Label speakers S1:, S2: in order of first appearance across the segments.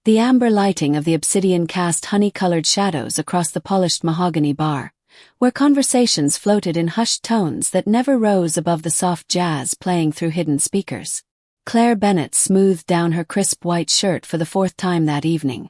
S1: the amber lighting of the obsidian cast honey-colored shadows across the polished mahogany bar, where conversations floated in hushed tones that never rose above the soft jazz playing through hidden speakers. Claire Bennett smoothed down her crisp white shirt for the fourth time that evening,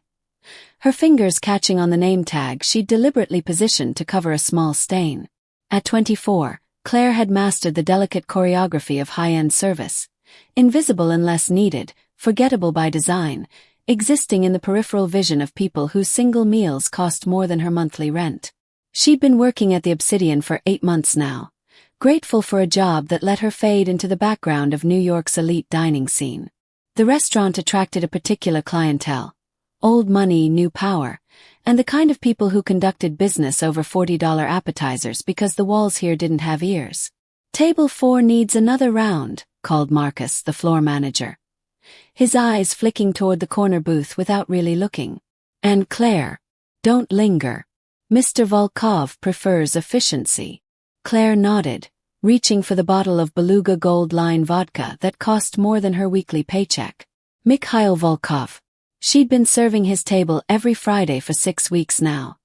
S1: her fingers catching on the name tag she'd deliberately positioned to cover a small stain. At 24, Claire had mastered the delicate choreography of high-end service, invisible unless needed, forgettable by design, existing in the peripheral vision of people whose single meals cost more than her monthly rent. She'd been working at the Obsidian for 8 months now, grateful for a job that let her fade into the background of New York's elite dining scene. The restaurant attracted a particular clientele: old money, new power, and the kind of people who conducted business over $40 appetizers because the walls here didn't have ears. "Table 4 needs another round," called Marcus, the floor manager, his eyes flicking toward the corner booth without really looking. "And Claire, don't linger. Mr. Volkov prefers efficiency." Claire nodded, reaching for the bottle of Beluga Gold Line vodka that cost more than her weekly paycheck. Mikhail Volkov. She'd been serving his table every Friday for 6 weeks now,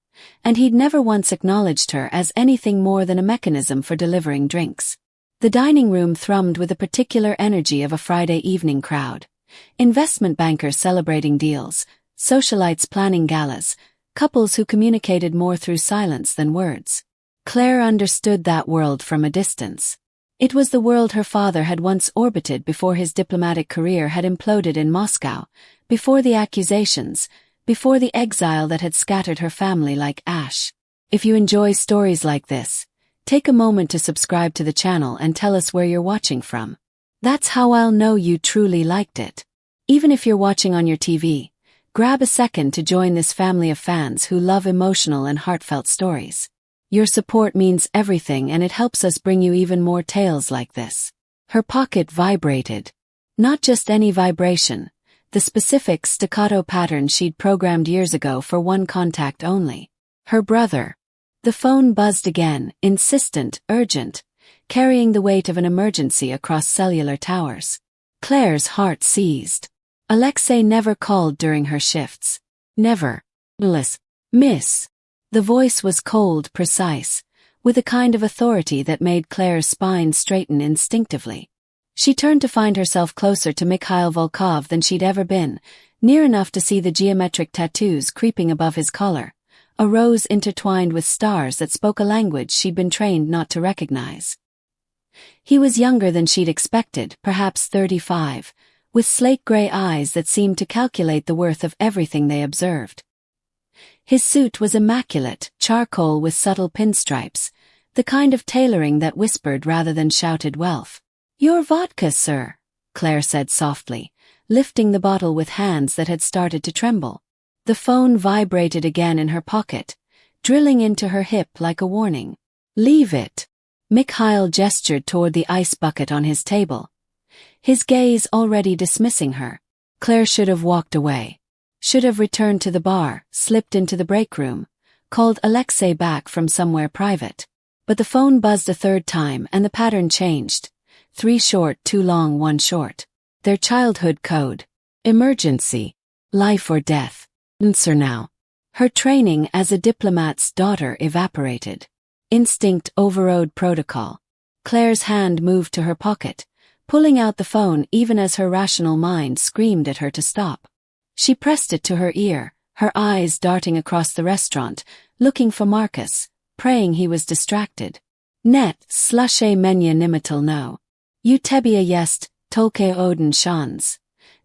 S1: and he'd never once acknowledged her as anything more than a mechanism for delivering drinks. The dining room thrummed with the particular energy of a Friday evening crowd: investment bankers celebrating deals, socialites planning galas, couples who communicated more through silence than words. Claire understood that world from a distance. It was the world her father had once orbited before his diplomatic career had imploded in Moscow, before the accusations, before the exile that had scattered her family like ash. If you enjoy stories like this, take a moment to subscribe to the channel and tell us where you're watching from. That's how I'll know you truly liked it. Even if you're watching on your TV, grab a second to join this family of fans who love emotional and heartfelt stories. Your support means everything, and it helps us bring you even more tales like this. Her pocket vibrated. Not just any vibration, the specific staccato pattern she'd programmed years ago for one contact only. Her brother. The phone buzzed again, insistent, urgent, carrying the weight of an emergency across cellular towers. Claire's heart seized. Alexei never called during her shifts. Never. Miss. The voice was cold, precise, with a kind of authority that made Claire's spine straighten instinctively. She turned to find herself closer to Mikhail Volkov than she'd ever been, near enough to see the geometric tattoos creeping above his collar, a rose intertwined with stars that spoke a language she'd been trained not to recognize. He was younger than she'd expected, perhaps 35, with slate gray eyes that seemed to calculate the worth of everything they observed. His suit was immaculate, charcoal with subtle pinstripes, the kind of tailoring that whispered rather than shouted wealth. "Your vodka, sir," Claire said softly, lifting the bottle with hands that had started to tremble. The phone vibrated again in her pocket, drilling into her hip like a warning. "Leave it." Mikhail gestured toward the ice bucket on his table, his gaze already dismissing her. Claire should have walked away. Should have returned to the bar, slipped into the break room, called Alexei back from somewhere private. But the phone buzzed a third time and the pattern changed. 3 short, 2 long, 1 short. Their childhood code. Emergency. Life or death. Answer now. Her training as a diplomat's daughter evaporated. Instinct overrode protocol. Claire's hand moved to her pocket, pulling out the phone even as her rational mind screamed at her to stop. She pressed it to her ear, her eyes darting across the restaurant, looking for Marcus, praying he was distracted. "Net slushe menya nimital no. Utebia jest, tolke odin shans.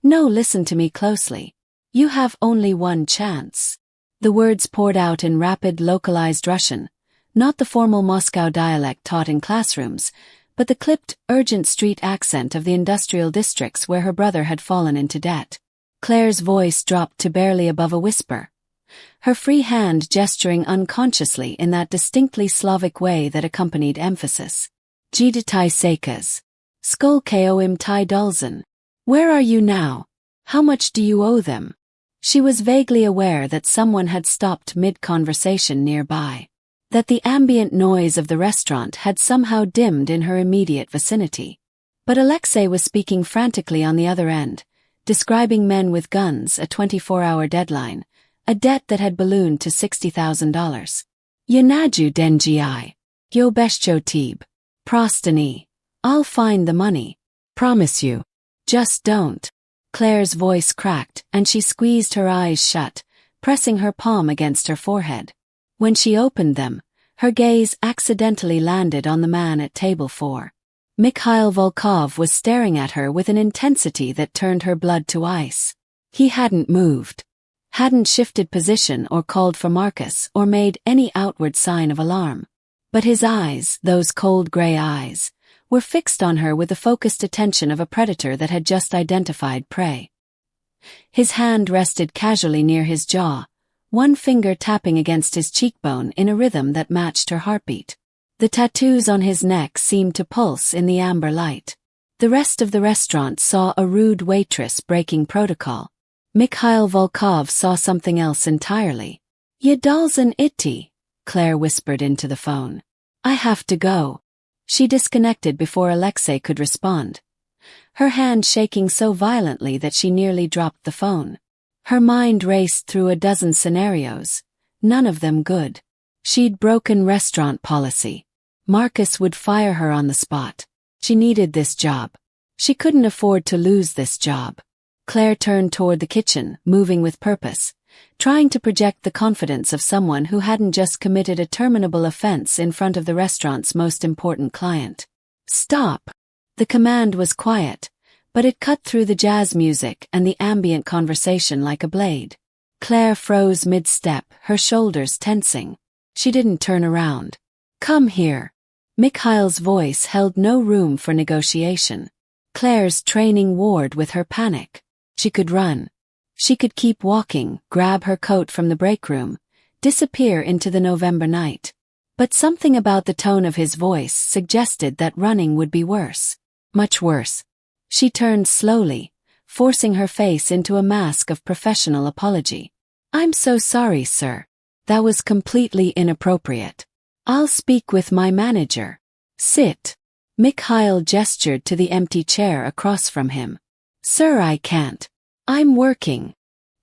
S1: No, listen to me closely. You have only one chance." The words poured out in rapid, localized Russian, not the formal Moscow dialect taught in classrooms, but the clipped, urgent street accent of the industrial districts where her brother had fallen into debt. Claire's voice dropped to barely above a whisper, her free hand gesturing unconsciously in that distinctly Slavic way that accompanied emphasis. "Jidatai sekas. Skolko im tai dulzen. Where are you now? How much do you owe them?" She was vaguely aware that someone had stopped mid-conversation nearby, that the ambient noise of the restaurant had somehow dimmed in her immediate vicinity. But Alexei was speaking frantically on the other end, describing men with guns, a 24-hour deadline, a debt that had ballooned to $60,000. Yanaju denji. Yo bestcho tib. Prostani. I'll find the money. Promise you. Just don't. Claire's voice cracked, and she squeezed her eyes shut, pressing her palm against her forehead. When she opened them, her gaze accidentally landed on the man at table 4. Mikhail Volkov was staring at her with an intensity that turned her blood to ice. He hadn't moved. Hadn't shifted position or called for Marcus or made any outward sign of alarm. But his eyes, those cold gray eyes, were fixed on her with the focused attention of a predator that had just identified prey. His hand rested casually near his jaw, one finger tapping against his cheekbone in a rhythm that matched her heartbeat. The tattoos on his neck seemed to pulse in the amber light. The rest of the restaurant saw a rude waitress breaking protocol. Mikhail Volkov saw something else entirely. Yadalzan iti, Claire whispered into the phone. I have to go. She disconnected before Alexei could respond, her hand shaking so violently that she nearly dropped the phone. Her mind raced through a dozen scenarios, none of them good. She'd broken restaurant policy. Marcus would fire her on the spot. She needed this job. She couldn't afford to lose this job. Claire turned toward the kitchen, moving with purpose, trying to project the confidence of someone who hadn't just committed a terminable offense in front of the restaurant's most important client. Stop! The command was quiet, but it cut through the jazz music and the ambient conversation like a blade. Claire froze mid-step, her shoulders tensing. She didn't turn around. Come here. Mikhail's voice held no room for negotiation. Claire's training warred with her panic. She could run. She could keep walking, grab her coat from the break room, disappear into the November night. But something about the tone of his voice suggested that running would be worse. Much worse. She turned slowly, forcing her face into a mask of professional apology. I'm so sorry, sir. That was completely inappropriate. I'll speak with my manager. Sit. Mikhail gestured to the empty chair across from him. Sir, I can't. I'm working.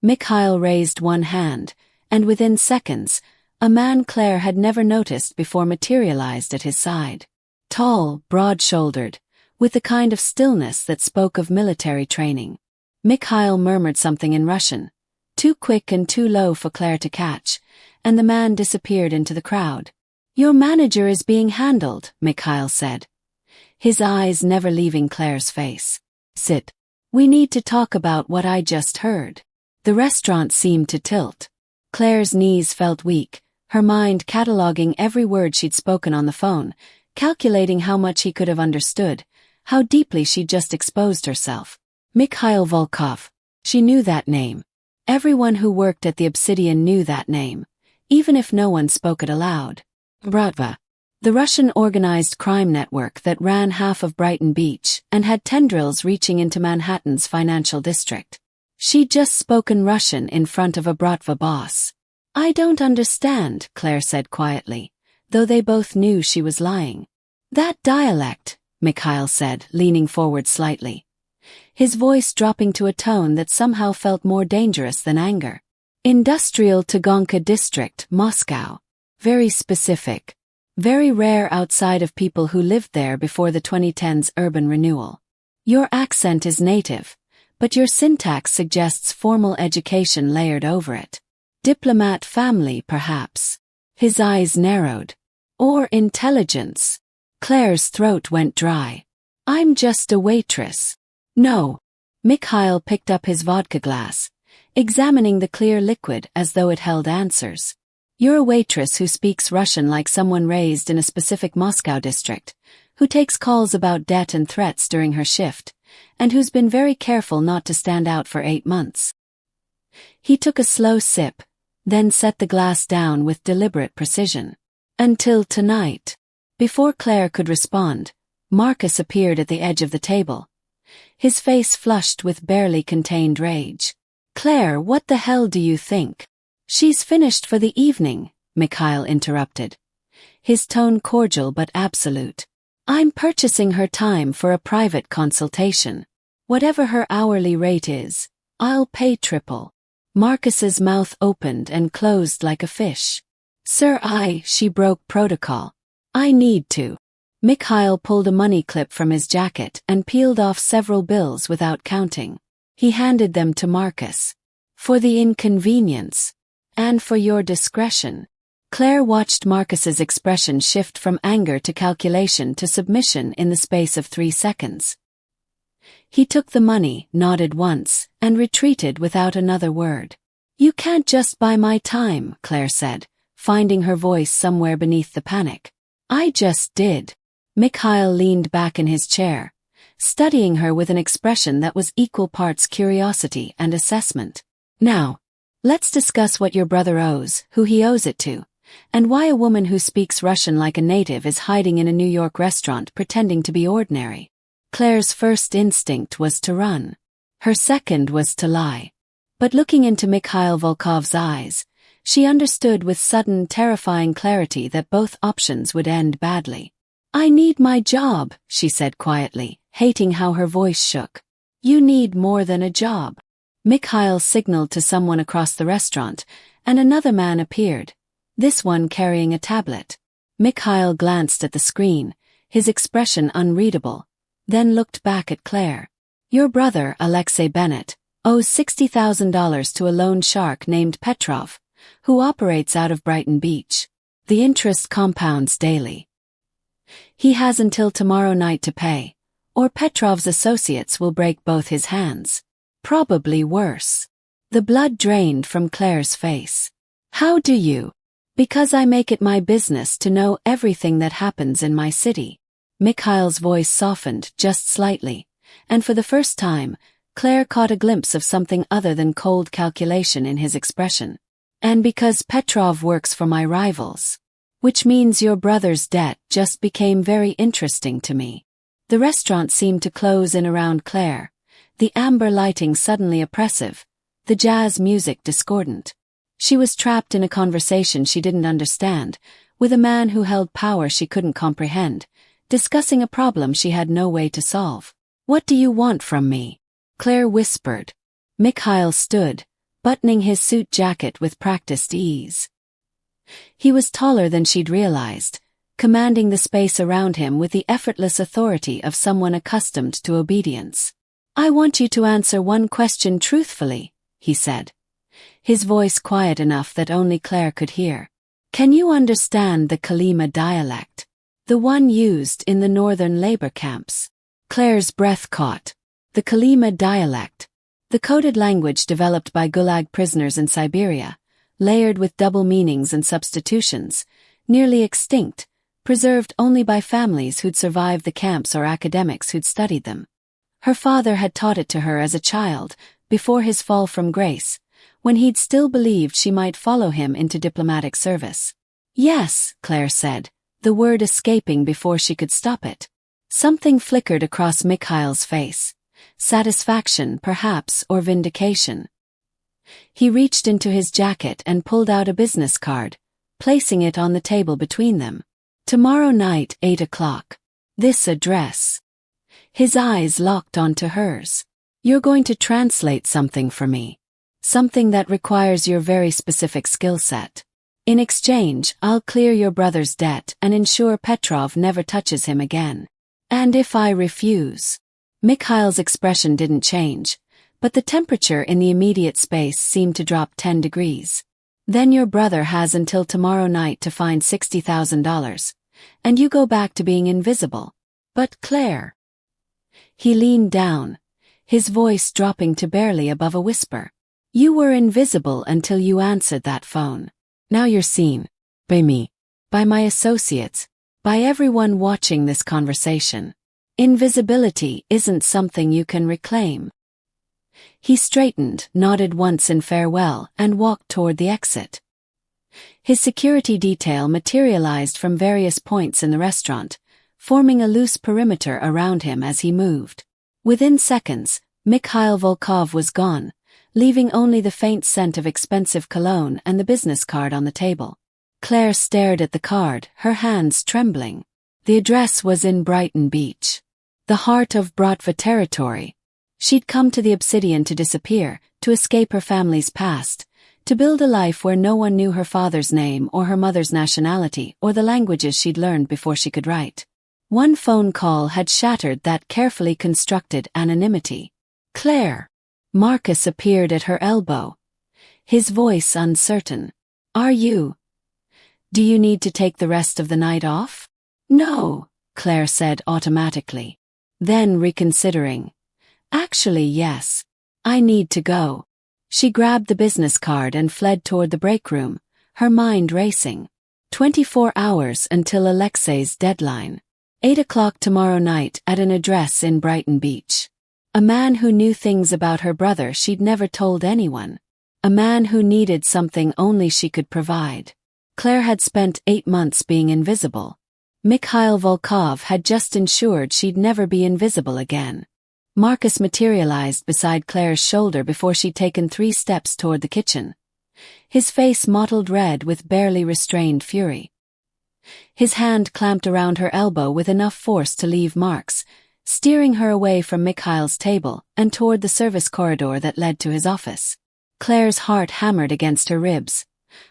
S1: Mikhail raised one hand, and within seconds, a man Claire had never noticed before materialized at his side. Tall, broad-shouldered, with the kind of stillness that spoke of military training. Mikhail murmured something in Russian, too quick and too low for Claire to catch, and the man disappeared into the crowd. Your manager is being handled, Mikhail said, his eyes never leaving Claire's face. Sit. We need to talk about what I just heard. The restaurant seemed to tilt. Claire's knees felt weak, her mind cataloging every word she'd spoken on the phone, calculating how much he could have understood, how deeply she'd just exposed herself. Mikhail Volkov. She knew that name. Everyone who worked at the Obsidian knew that name, even if no one spoke it aloud. Bratva. The Russian organized crime network that ran half of Brighton Beach and had tendrils reaching into Manhattan's financial district. She'd just spoken Russian in front of a Bratva boss. I don't understand, Claire said quietly, though they both knew she was lying. That dialect, Mikhail said, leaning forward slightly, his voice dropping to a tone that somehow felt more dangerous than anger. Industrial Tagonka District, Moscow. Very specific. Very rare outside of people who lived there before the 2010s urban renewal. Your accent is native, but your syntax suggests formal education layered over it. Diplomat family, perhaps. His eyes narrowed. Or intelligence. Claire's throat went dry. I'm just a waitress. No. Mikhail picked up his vodka glass, examining the clear liquid as though it held answers. You're a waitress who speaks Russian like someone raised in a specific Moscow district, who takes calls about debt and threats during her shift, and who's been very careful not to stand out for 8 months. He took a slow sip, then set the glass down with deliberate precision. Until tonight. Before Claire could respond, Marcus appeared at the edge of the table, his face flushed with barely contained rage. Claire, what the hell do you think? She's finished for the evening, Mikhail interrupted, his tone cordial but absolute. I'm purchasing her time for a private consultation. Whatever her hourly rate is, I'll pay triple. Marcus's mouth opened and closed like a fish. Sir, she broke protocol. I need to. Mikhail pulled a money clip from his jacket and peeled off several bills without counting. He handed them to Marcus. For the inconvenience. And for your discretion. Claire watched Marcus's expression shift from anger to calculation to submission in the space of 3 seconds. He took the money, nodded once, and retreated without another word. You can't just buy my time, Claire said, finding her voice somewhere beneath the panic. I just did. Mikhail leaned back in his chair, studying her with an expression that was equal parts curiosity and assessment. Now, let's discuss what your brother owes, who he owes it to, and why a woman who speaks Russian like a native is hiding in a New York restaurant pretending to be ordinary. Claire's first instinct was to run. Her second was to lie. But looking into Mikhail Volkov's eyes, she understood with sudden, terrifying clarity that both options would end badly. I need my job, she said quietly, hating how her voice shook. You need more than a job. Mikhail signaled to someone across the restaurant, and another man appeared, this one carrying a tablet. Mikhail glanced at the screen, his expression unreadable, then looked back at Claire. Your brother, Alexei Bennett, owes $60,000 to a loan shark named Petrov, who operates out of Brighton Beach. The interest compounds daily. He has until tomorrow night to pay, or Petrov's associates will break both his hands. Probably worse. The blood drained from Claire's face. How do you? Because I make it my business to know everything that happens in my city. Mikhail's voice softened just slightly, and for the first time, Claire caught a glimpse of something other than cold calculation in his expression. And because Petrov works for my rivals. Which means your brother's debt just became very interesting to me. The restaurant seemed to close in around Claire, the amber lighting suddenly oppressive, the jazz music discordant. She was trapped in a conversation she didn't understand, with a man who held power she couldn't comprehend, discussing a problem she had no way to solve. What do you want from me? Claire whispered. Mikhail stood, buttoning his suit jacket with practiced ease. He was taller than she'd realized, commanding the space around him with the effortless authority of someone accustomed to obedience. I want you to answer one question truthfully, he said, his voice quiet enough that only Claire could hear. Can you understand the Kolyma dialect? The one used in the northern labor camps. Claire's breath caught. The Kolyma dialect. The coded language developed by Gulag prisoners in Siberia, layered with double meanings and substitutions, nearly extinct, preserved only by families who'd survived the camps or academics who'd studied them. Her father had taught it to her as a child, before his fall from grace, when he'd still believed she might follow him into diplomatic service. Yes, Claire said, the word escaping before she could stop it. Something flickered across Mikhail's face. Satisfaction, perhaps, or vindication. He reached into his jacket and pulled out a business card, placing it on the table between them. Tomorrow night, 8 o'clock. This address. His eyes locked onto hers. You're going to translate something for me. Something that requires your very specific skill set. In exchange, I'll clear your brother's debt and ensure Petrov never touches him again. And if I refuse? Mikhail's expression didn't change, but the temperature in the immediate space seemed to drop 10 degrees. Then your brother has until tomorrow night to find $60,000, and you go back to being invisible. But Claire. He leaned down, his voice dropping to barely above a whisper. You were invisible until you answered that phone. Now you're seen. By me. By my associates. By everyone watching this conversation. Invisibility isn't something you can reclaim. He straightened, nodded once in farewell, and walked toward the exit. His security detail materialized from various points in the restaurant, forming a loose perimeter around him as he moved. Within seconds, Mikhail Volkov was gone, leaving only the faint scent of expensive cologne and the business card on the table. Claire stared at the card, her hands trembling. The address was in Brighton Beach. The heart of Bratva territory. She'd come to the Obsidian to disappear, to escape her family's past, to build a life where no one knew her father's name or her mother's nationality or the languages she'd learned before she could write. One phone call had shattered that carefully constructed anonymity. "Claire." Marcus appeared at her elbow, his voice uncertain. Do you need to take the rest of the night off?" "No," Claire said automatically. Then reconsidering. "Actually, yes. I need to go." She grabbed the business card and fled toward the break room, her mind racing. 24 hours until Alexei's deadline. 8 o'clock tomorrow night at an address in Brighton Beach. A man who knew things about her brother she'd never told anyone. A man who needed something only she could provide. Claire had spent 8 months being invisible. Mikhail Volkov had just ensured she'd never be invisible again. Marcus materialized beside Claire's shoulder before she'd taken 3 steps toward the kitchen. His face mottled red with barely restrained fury. His hand clamped around her elbow with enough force to leave marks, steering her away from Mikhail's table and toward the service corridor that led to his office. Claire's heart hammered against her ribs,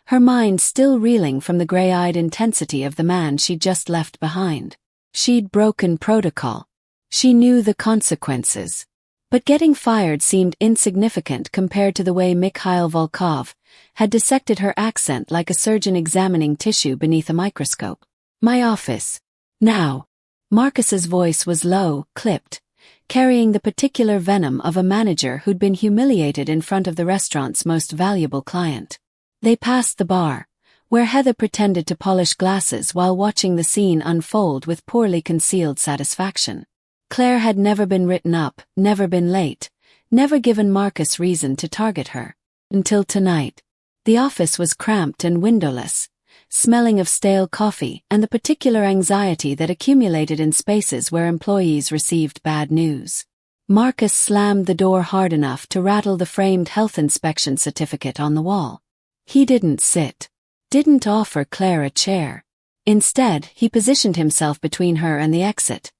S1: her mind still reeling from the gray-eyed intensity of the man she'd just left behind. She'd broken protocol. She knew the consequences. But getting fired seemed insignificant compared to the way Mikhail Volkov had dissected her accent like a surgeon examining tissue beneath a microscope. "My office. Now." Marcus's voice was low, clipped, carrying the particular venom of a manager who'd been humiliated in front of the restaurant's most valuable client. They passed the bar, where Heather pretended to polish glasses while watching the scene unfold with poorly concealed satisfaction. Claire had never been written up, never been late, never given Marcus reason to target her. Until tonight. The office was cramped and windowless, smelling of stale coffee and the particular anxiety that accumulated in spaces where employees received bad news. Marcus slammed the door hard enough to rattle the framed health inspection certificate on the wall. He didn't sit. Didn't offer Claire a chair. Instead, he positioned himself between her and the exit.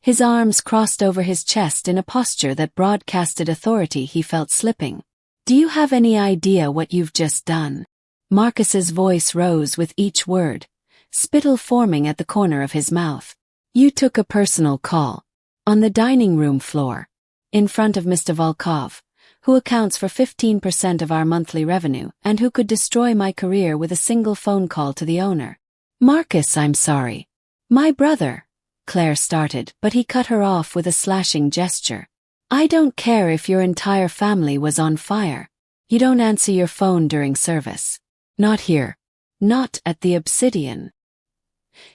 S1: His arms crossed over his chest in a posture that broadcasted authority he felt slipping. "Do you have any idea what you've just done?" Marcus's voice rose with each word, spittle forming at the corner of his mouth. "You took a personal call. On the dining room floor. In front of Mr. Volkov, who accounts for 15% of our monthly revenue and who could destroy my career with a single phone call to the owner." "Marcus, I'm sorry." "My brother," Claire started, but he cut her off with a slashing gesture. "I don't care if your entire family was on fire. You don't answer your phone during service. Not here. Not at the Obsidian."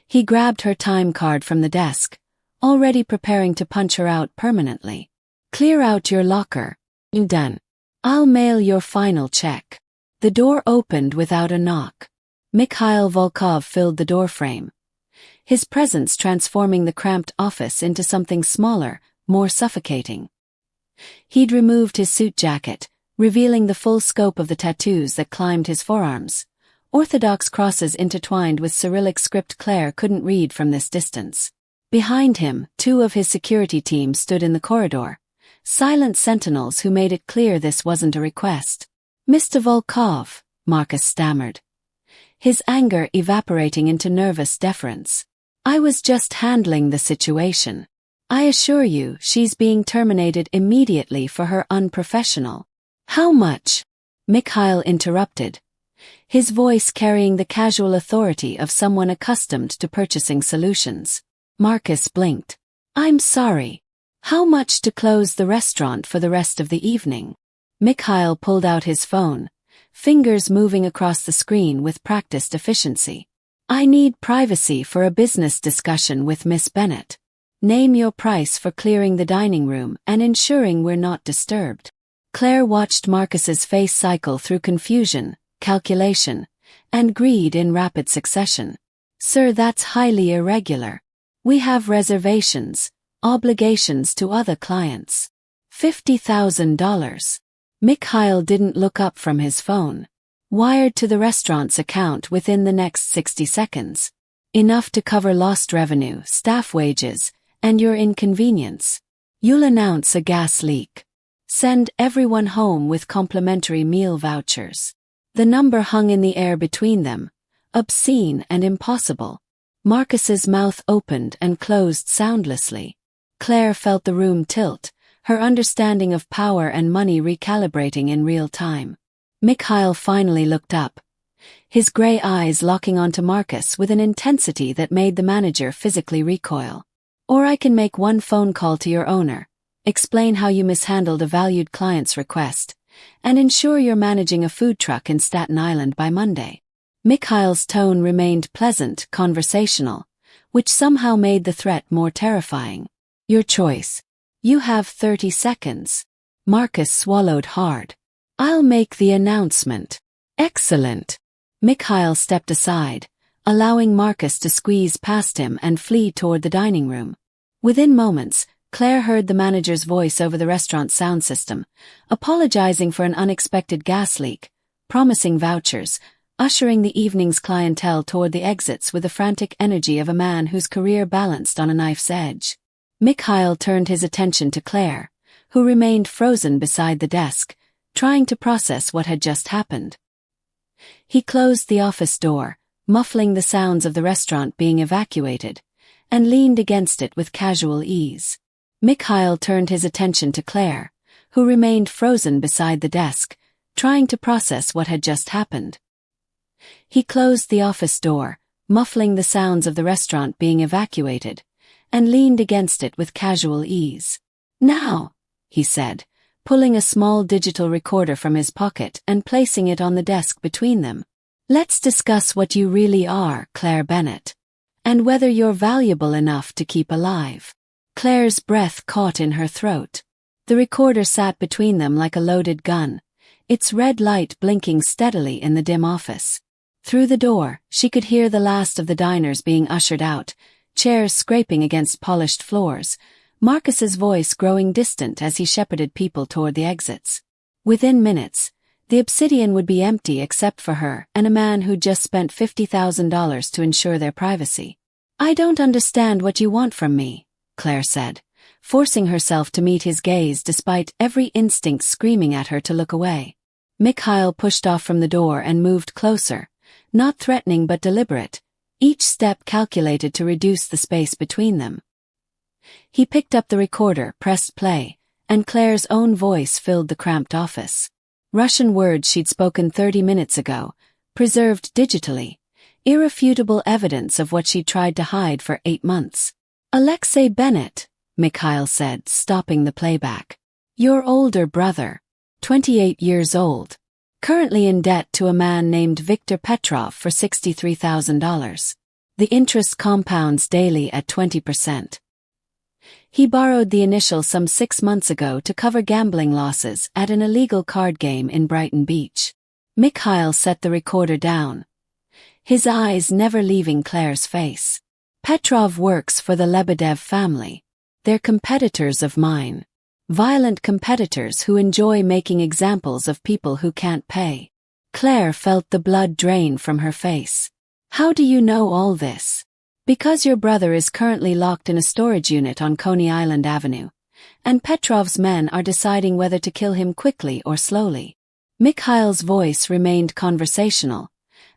S1: He grabbed her time card from the desk, already preparing to punch her out permanently. "Clear out your locker. Done. I'll mail your final check." The door opened without a knock. Mikhail Volkov filled the doorframe, his presence transforming the cramped office into something smaller, more suffocating. He'd removed his suit jacket, revealing the full scope of the tattoos that climbed his forearms, orthodox crosses intertwined with Cyrillic script Claire couldn't read from this distance. Behind him, 2 of his security team stood in the corridor, silent sentinels who made it clear this wasn't a request. "Mr. Volkov," Marcus stammered, his anger evaporating into nervous deference. "I was just handling the situation. I assure you she's being terminated immediately for her unprofessional." "How much?" Mikhail interrupted, his voice carrying the casual authority of someone accustomed to purchasing solutions. Marcus blinked. "I'm sorry. How much to close the restaurant for the rest of the evening?" Mikhail pulled out his phone, fingers moving across the screen with practiced efficiency. "I need privacy for a business discussion with Miss Bennett. Name your price for clearing the dining room and ensuring we're not disturbed." Claire watched Marcus's face cycle through confusion, calculation, and greed in rapid succession. "Sir, that's highly irregular. We have reservations, obligations to other clients." $50,000. Mikhail didn't look up from his phone. "Wired to the restaurant's account within the next 60 seconds. Enough to cover lost revenue, staff wages, and your inconvenience. You'll announce a gas leak. Send everyone home with complimentary meal vouchers. The number hung in the air between them, obscene and impossible. Marcus's mouth opened and closed soundlessly. Claire felt the room tilt, her understanding of power and money recalibrating in real time. Mikhail finally looked up, his gray eyes locking onto Marcus with an intensity that made the manager physically recoil. Or I can make one phone call to your owner, explain how you mishandled a valued client's request, and ensure you're managing a food truck in Staten Island by Monday. Mikhail's tone remained pleasant, conversational, which somehow made the threat more terrifying. Your choice. You have 30 seconds. Marcus swallowed hard. I'll make the announcement. Excellent. Mikhail stepped aside, allowing Marcus to squeeze past him and flee toward the dining room. Within moments, Claire heard the manager's voice over the restaurant's sound system, apologizing for an unexpected gas leak, promising vouchers, ushering the evening's clientele toward the exits with the frantic energy of a man whose career balanced on a knife's edge. Mikhail turned his attention to Claire, who remained frozen beside the desk, trying to process what had just happened. He closed the office door, muffling the sounds of the restaurant being evacuated, and leaned against it with casual ease. Mikhail turned his attention to Claire, who remained frozen beside the desk, trying to process what had just happened. He closed the office door, muffling the sounds of the restaurant being evacuated, and leaned against it with casual ease. Now, he said, pulling a small digital recorder from his pocket and placing it on the desk between them. Let's discuss what you really are, Claire Bennett, and whether you're valuable enough to keep alive. Claire's breath caught in her throat. The recorder sat between them like a loaded gun, its red light blinking steadily in the dim office. Through the door, she could hear the last of the diners being ushered out, chairs scraping against polished floors, Marcus's voice growing distant as he shepherded people toward the exits. Within minutes, the Obsidian would be empty except for her and a man who'd just spent $50,000 to ensure their privacy. I don't understand what you want from me, Claire said, forcing herself to meet his gaze despite every instinct screaming at her to look away. Mikhail pushed off from the door and moved closer, not threatening but deliberate, each step calculated to reduce the space between them. He picked up the recorder, pressed play, and Claire's own voice filled the cramped office. Russian words she'd spoken 30 minutes ago, preserved digitally, irrefutable evidence of what she'd tried to hide for 8 months. Alexei Bennett, Mikhail said, stopping the playback. Your older brother, 28 years old, currently in debt to a man named Viktor Petrov for $63,000. The interest compounds daily at 20%. He borrowed the initial some 6 months ago to cover gambling losses at an illegal card game in Brighton Beach. Mikhail set the recorder down, his eyes never leaving Claire's face. Petrov works for the Lebedev family. They're competitors of mine. Violent competitors who enjoy making examples of people who can't pay. Claire felt the blood drain from her face. How do you know all this? Because your brother is currently locked in a storage unit on Coney Island Avenue, and Petrov's men are deciding whether to kill him quickly or slowly. Mikhail's voice remained conversational,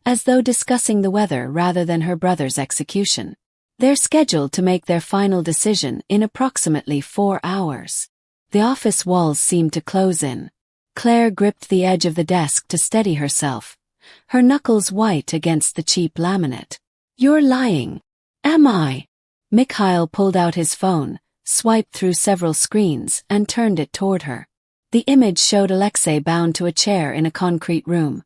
S1: as though discussing the weather rather than her brother's execution. They're scheduled to make their final decision in approximately 4 hours. The office walls seemed to close in. Claire gripped the edge of the desk to steady herself, her knuckles white against the cheap laminate. You're lying. Am I? Mikhail pulled out his phone, swiped through several screens, and turned it toward her. The image showed Alexei bound to a chair in a concrete room.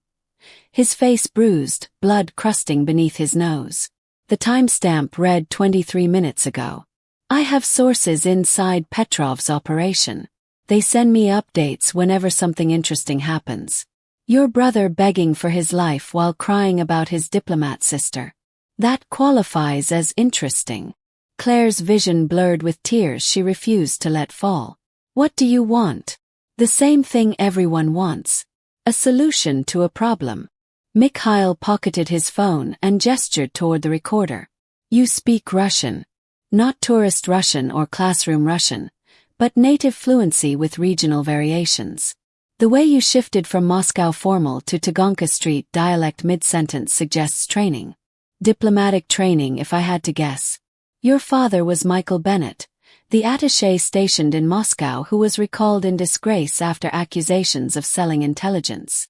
S1: His face bruised, blood crusting beneath his nose. The timestamp read 23 minutes ago. I have sources inside Petrov's operation. They send me updates whenever something interesting happens. Your brother begging for his life while crying about his diplomat sister. That qualifies as interesting. Claire's vision blurred with tears she refused to let fall. What do you want? The same thing everyone wants. A solution to a problem. Mikhail pocketed his phone and gestured toward the recorder. You speak Russian. Not tourist Russian or classroom Russian, but native fluency with regional variations. The way you shifted from Moscow formal to Taganka Street dialect mid-sentence suggests training. Diplomatic training, if I had to guess. Your father was Michael Bennett, the attaché stationed in Moscow who was recalled in disgrace after accusations of selling intelligence.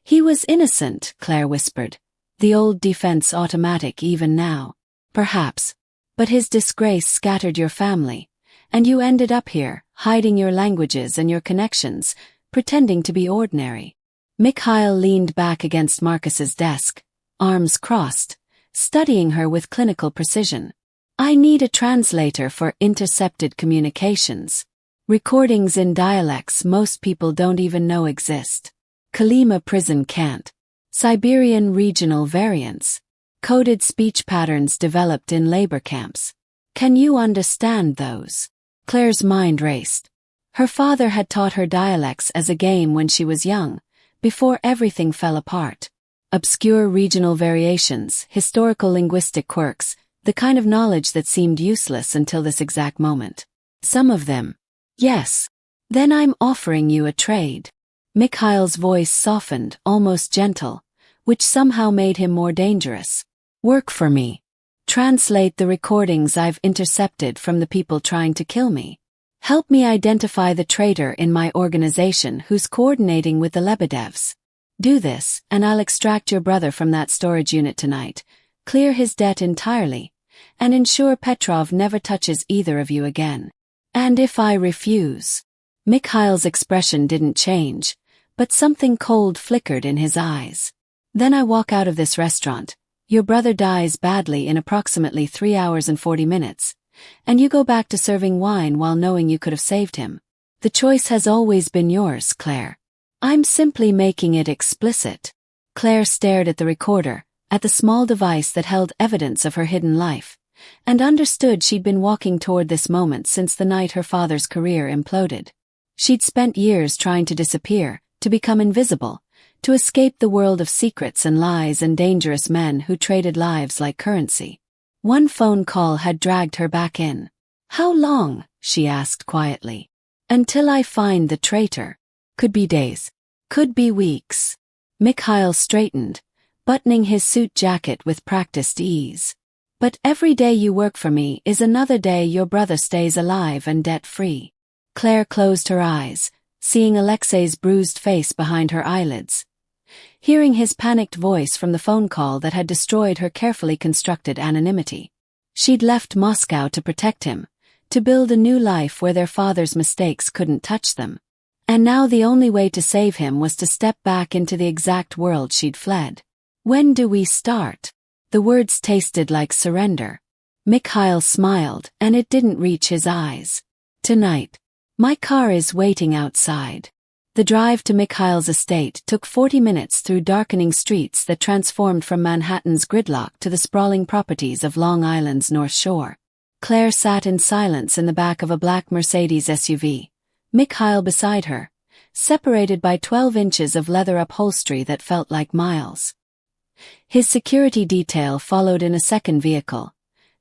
S1: He was innocent, Claire whispered. The old defense automatic even now. Perhaps. But his disgrace scattered your family, and you ended up here, hiding your languages and your connections, pretending to be ordinary. Mikhail leaned back against Marcus's desk, arms crossed, studying her with clinical precision. I need a translator for intercepted communications. Recordings in dialects most people don't even know exist. Kolyma prison can't. Siberian regional variants. Coded speech patterns developed in labor camps. Can you understand those? Claire's mind raced. Her father had taught her dialects as a game when she was young, before everything fell apart. Obscure regional variations, historical linguistic quirks, the kind of knowledge that seemed useless until this exact moment. Some of them. Yes. Then I'm offering you a trade. Mikhail's voice softened, almost gentle, which somehow made him more dangerous. Work for me. Translate the recordings I've intercepted from the people trying to kill me. Help me identify the traitor in my organization who's coordinating with the Lebedevs. Do this, and I'll extract your brother from that storage unit tonight, clear his debt entirely, and ensure Petrov never touches either of you again. And if I refuse? Mikhail's expression didn't change, but something cold flickered in his eyes. Then I walk out of this restaurant. Your brother dies badly in approximately 3 hours and 40 minutes, and you go back to serving wine while knowing you could have saved him. The choice has always been yours, Claire. I'm simply making it explicit. Claire stared at the recorder, at the small device that held evidence of her hidden life, and understood she'd been walking toward this moment since the night her father's career imploded. She'd spent years trying to disappear, to become invisible, to escape the world of secrets and lies and dangerous men who traded lives like currency. One phone call had dragged her back in. How long? She asked quietly. Until I find the traitor. Could be days. Could be weeks. Mikhail straightened, buttoning his suit jacket with practiced ease. But every day you work for me is another day your brother stays alive and debt-free. Claire closed her eyes, seeing Alexei's bruised face behind her eyelids, hearing his panicked voice from the phone call that had destroyed her carefully constructed anonymity. She'd left Moscow to protect him, to build a new life where their father's mistakes couldn't touch them. And now the only way to save him was to step back into the exact world she'd fled. When do we start? The words tasted like surrender. Mikhail smiled, and it didn't reach his eyes. Tonight. My car is waiting outside. The drive to Mikhail's estate took 40 minutes through darkening streets that transformed from Manhattan's gridlock to the sprawling properties of Long Island's North Shore. Claire sat in silence in the back of a black Mercedes SUV, Mikhail beside her, separated by 12 inches of leather upholstery that felt like miles. His security detail followed in a second vehicle,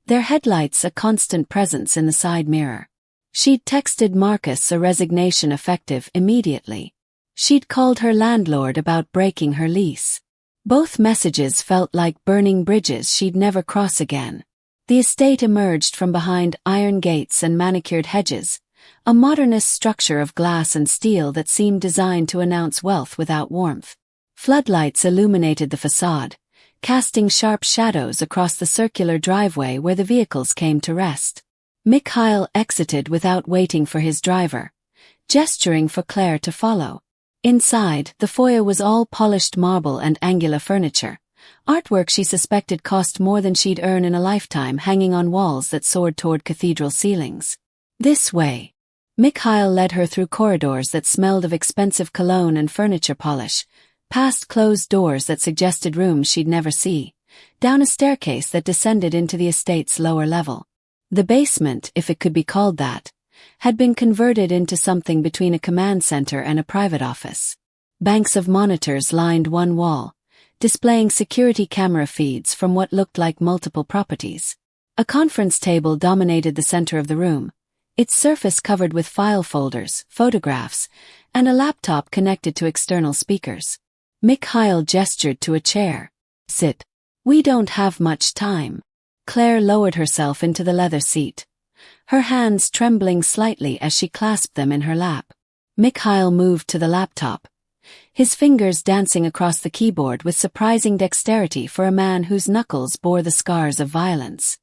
S1: their headlights a constant presence in the side mirror. She'd texted Marcus a resignation effective immediately. She'd called her landlord about breaking her lease. Both messages felt like burning bridges she'd never cross again. The estate emerged from behind iron gates and manicured hedges, a modernist structure of glass and steel that seemed designed to announce wealth without warmth. Floodlights illuminated the facade, casting sharp shadows across the circular driveway where the vehicles came to rest. Mikhail exited without waiting for his driver, gesturing for Claire to follow. Inside, the foyer was all polished marble and angular furniture, artwork she suspected cost more than she'd earn in a lifetime hanging on walls that soared toward cathedral ceilings. This way. Mikhail led her through corridors that smelled of expensive cologne and furniture polish, past closed doors that suggested rooms she'd never see, down a staircase that descended into the estate's lower level. The basement, if it could be called that, had been converted into something between a command center and a private office. Banks of monitors lined one wall, displaying security camera feeds from what looked like multiple properties. A conference table dominated the center of the room, its surface covered with file folders, photographs, and a laptop connected to external speakers. Mikhail gestured to a chair. Sit. We don't have much time. Claire lowered herself into the leather seat, her hands trembling slightly as she clasped them in her lap. Mikhail moved to the laptop, his fingers dancing across the keyboard with surprising dexterity for a man whose knuckles bore the scars of violence.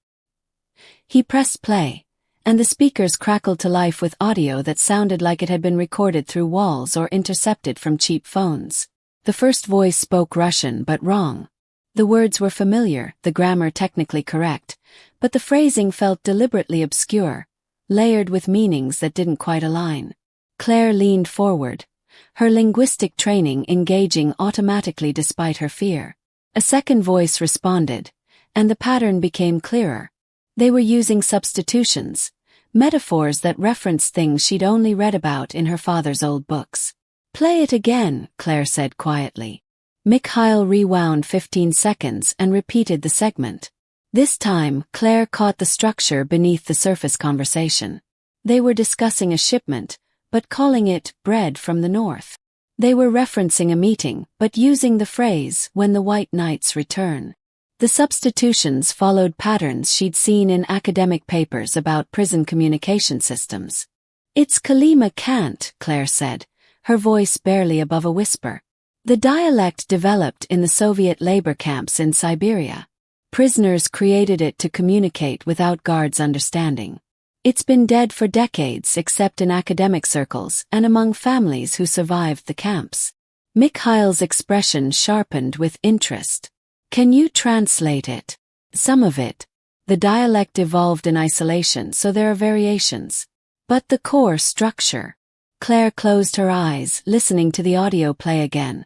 S1: He pressed play, and the speakers crackled to life with audio that sounded like it had been recorded through walls or intercepted from cheap phones. The first voice spoke Russian but wrong. The words were familiar, the grammar technically correct, but the phrasing felt deliberately obscure, layered with meanings that didn't quite align. Claire leaned forward, her linguistic training engaging automatically despite her fear. A second voice responded, and the pattern became clearer. They were using substitutions, metaphors that referenced things she'd only read about in her father's old books. Play it again, Claire said quietly. Mikhail rewound 15 seconds and repeated the segment. This time, Claire caught the structure beneath the surface conversation. They were discussing a shipment, but calling it bread from the north. They were referencing a meeting, but using the phrase, when the white knights return. The substitutions followed patterns she'd seen in academic papers about prison communication systems. It's Kalima Kant, Claire said, her voice barely above a whisper. The dialect developed in the Soviet labor camps in Siberia. Prisoners created it to communicate without guards understanding. It's been dead for decades except in academic circles and among families who survived the camps. Mikhail's expression sharpened with interest. Can you translate it? Some of it. The dialect evolved in isolation, so there are variations. But the core structure. Claire closed her eyes, listening to the audio play again,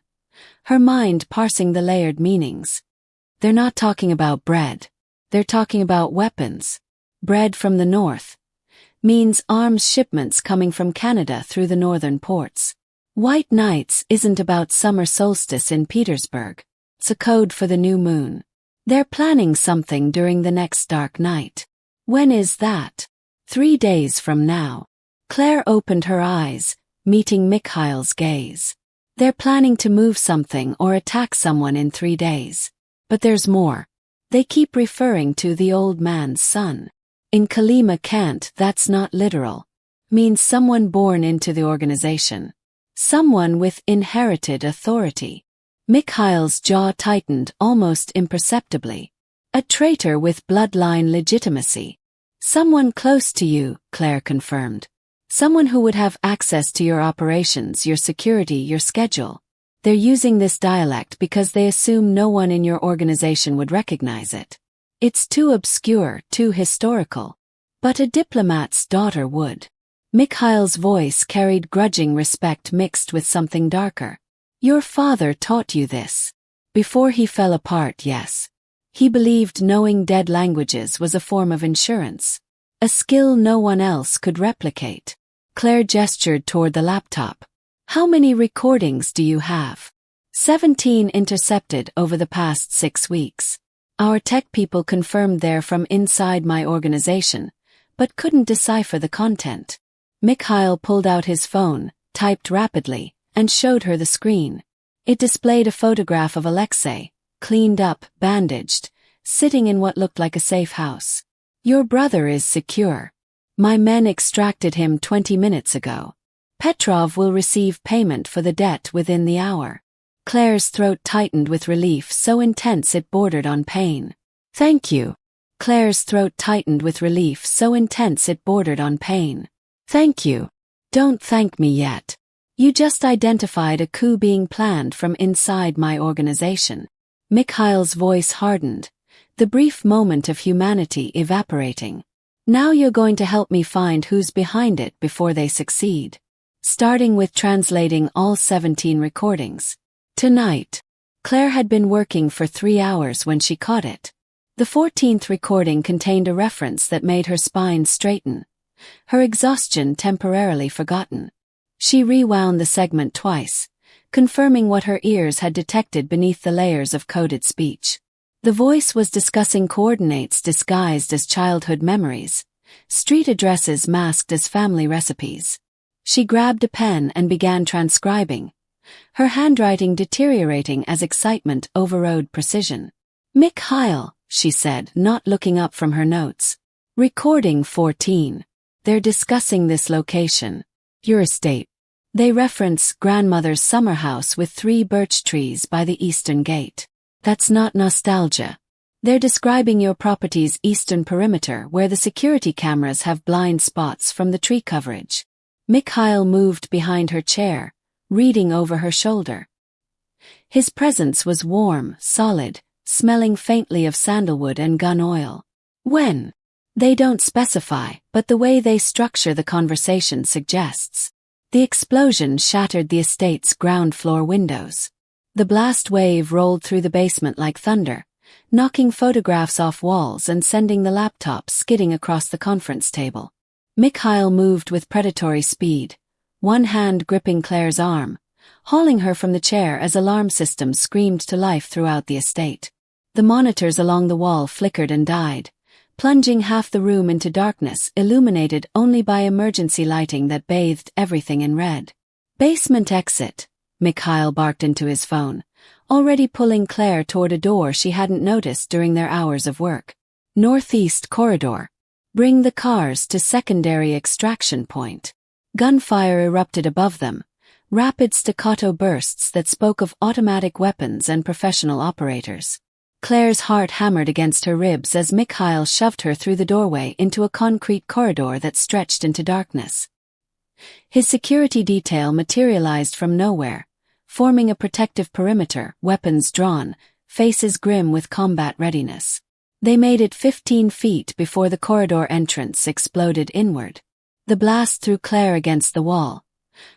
S1: her mind parsing the layered meanings. They're not talking about bread. They're talking about weapons. Bread from the north means arms shipments coming from Canada through the northern ports. White Nights isn't about summer solstice in Petersburg. It's a code for the new moon. They're planning something during the next dark night. When is that? 3 days from now. Claire opened her eyes, meeting Mikhail's gaze. They're planning to move something or attack someone in 3 days. But there's more. They keep referring to the old man's son. In Kalima Kant, that's not literal. Means someone born into the organization. Someone with inherited authority. Mikhail's jaw tightened almost imperceptibly. A traitor with bloodline legitimacy. Someone close to you, Claire confirmed. Someone who would have access to your operations, your security, your schedule. They're using this dialect because they assume no one in your organization would recognize it. It's too obscure, too historical. But a diplomat's daughter would. Mikhail's voice carried grudging respect mixed with something darker. Your father taught you this. Before he fell apart, yes. He believed knowing dead languages was a form of insurance. A skill no one else could replicate. Claire gestured toward the laptop. How many recordings do you have? 17 intercepted over the past 6 weeks. Our tech people confirmed they're from inside my organization, but couldn't decipher the content. Mikhail pulled out his phone, typed rapidly, and showed her the screen. It displayed a photograph of Alexei, cleaned up, bandaged, sitting in what looked like a safe house. Your brother is secure. My men extracted him 20 minutes ago. Petrov will receive payment for the debt within the hour. Claire's throat tightened with relief so intense it bordered on pain. Thank you. Claire's throat tightened with relief so intense it bordered on pain. Thank you. Don't thank me yet. You just identified a coup being planned from inside my organization. Mikhail's voice hardened, the brief moment of humanity evaporating. Now you're going to help me find who's behind it before they succeed. Starting with translating all 17 recordings. Tonight. Claire had been working for 3 hours when she caught it. The 14th recording contained a reference that made her spine straighten, her exhaustion temporarily forgotten. She rewound the segment twice, confirming what her ears had detected beneath the layers of coded speech. The voice was discussing coordinates disguised as childhood memories, street addresses masked as family recipes. She grabbed a pen and began transcribing, her handwriting deteriorating as excitement overrode precision. "Mikhail," she said, not looking up from her notes. "Recording 14. They're discussing this location. Your estate." They reference grandmother's summer house with 3 birch trees by the eastern gate. "That's not nostalgia. They're describing your property's eastern perimeter where the security cameras have blind spots from the tree coverage." Mikhail moved behind her chair, reading over her shoulder. His presence was warm, solid, smelling faintly of sandalwood and gun oil. "When?" "They don't specify, but the way they structure the conversation suggests." The explosion shattered the estate's ground floor windows. The blast wave rolled through the basement like thunder, knocking photographs off walls and sending the laptop skidding across the conference table. Mikhail moved with predatory speed, one hand gripping Claire's arm, hauling her from the chair as alarm systems screamed to life throughout the estate. The monitors along the wall flickered and died, plunging half the room into darkness illuminated only by emergency lighting that bathed everything in red. "Basement exit," Mikhail barked into his phone, already pulling Claire toward a door she hadn't noticed during their hours of work. "Northeast corridor. Bring the cars to secondary extraction point." Gunfire erupted above them, rapid staccato bursts that spoke of automatic weapons and professional operators. Claire's heart hammered against her ribs as Mikhail shoved her through the doorway into a concrete corridor that stretched into darkness. His security detail materialized from nowhere, forming a protective perimeter, weapons drawn, faces grim with combat readiness. They made it 15 feet before the corridor entrance exploded inward. The blast threw Claire against the wall,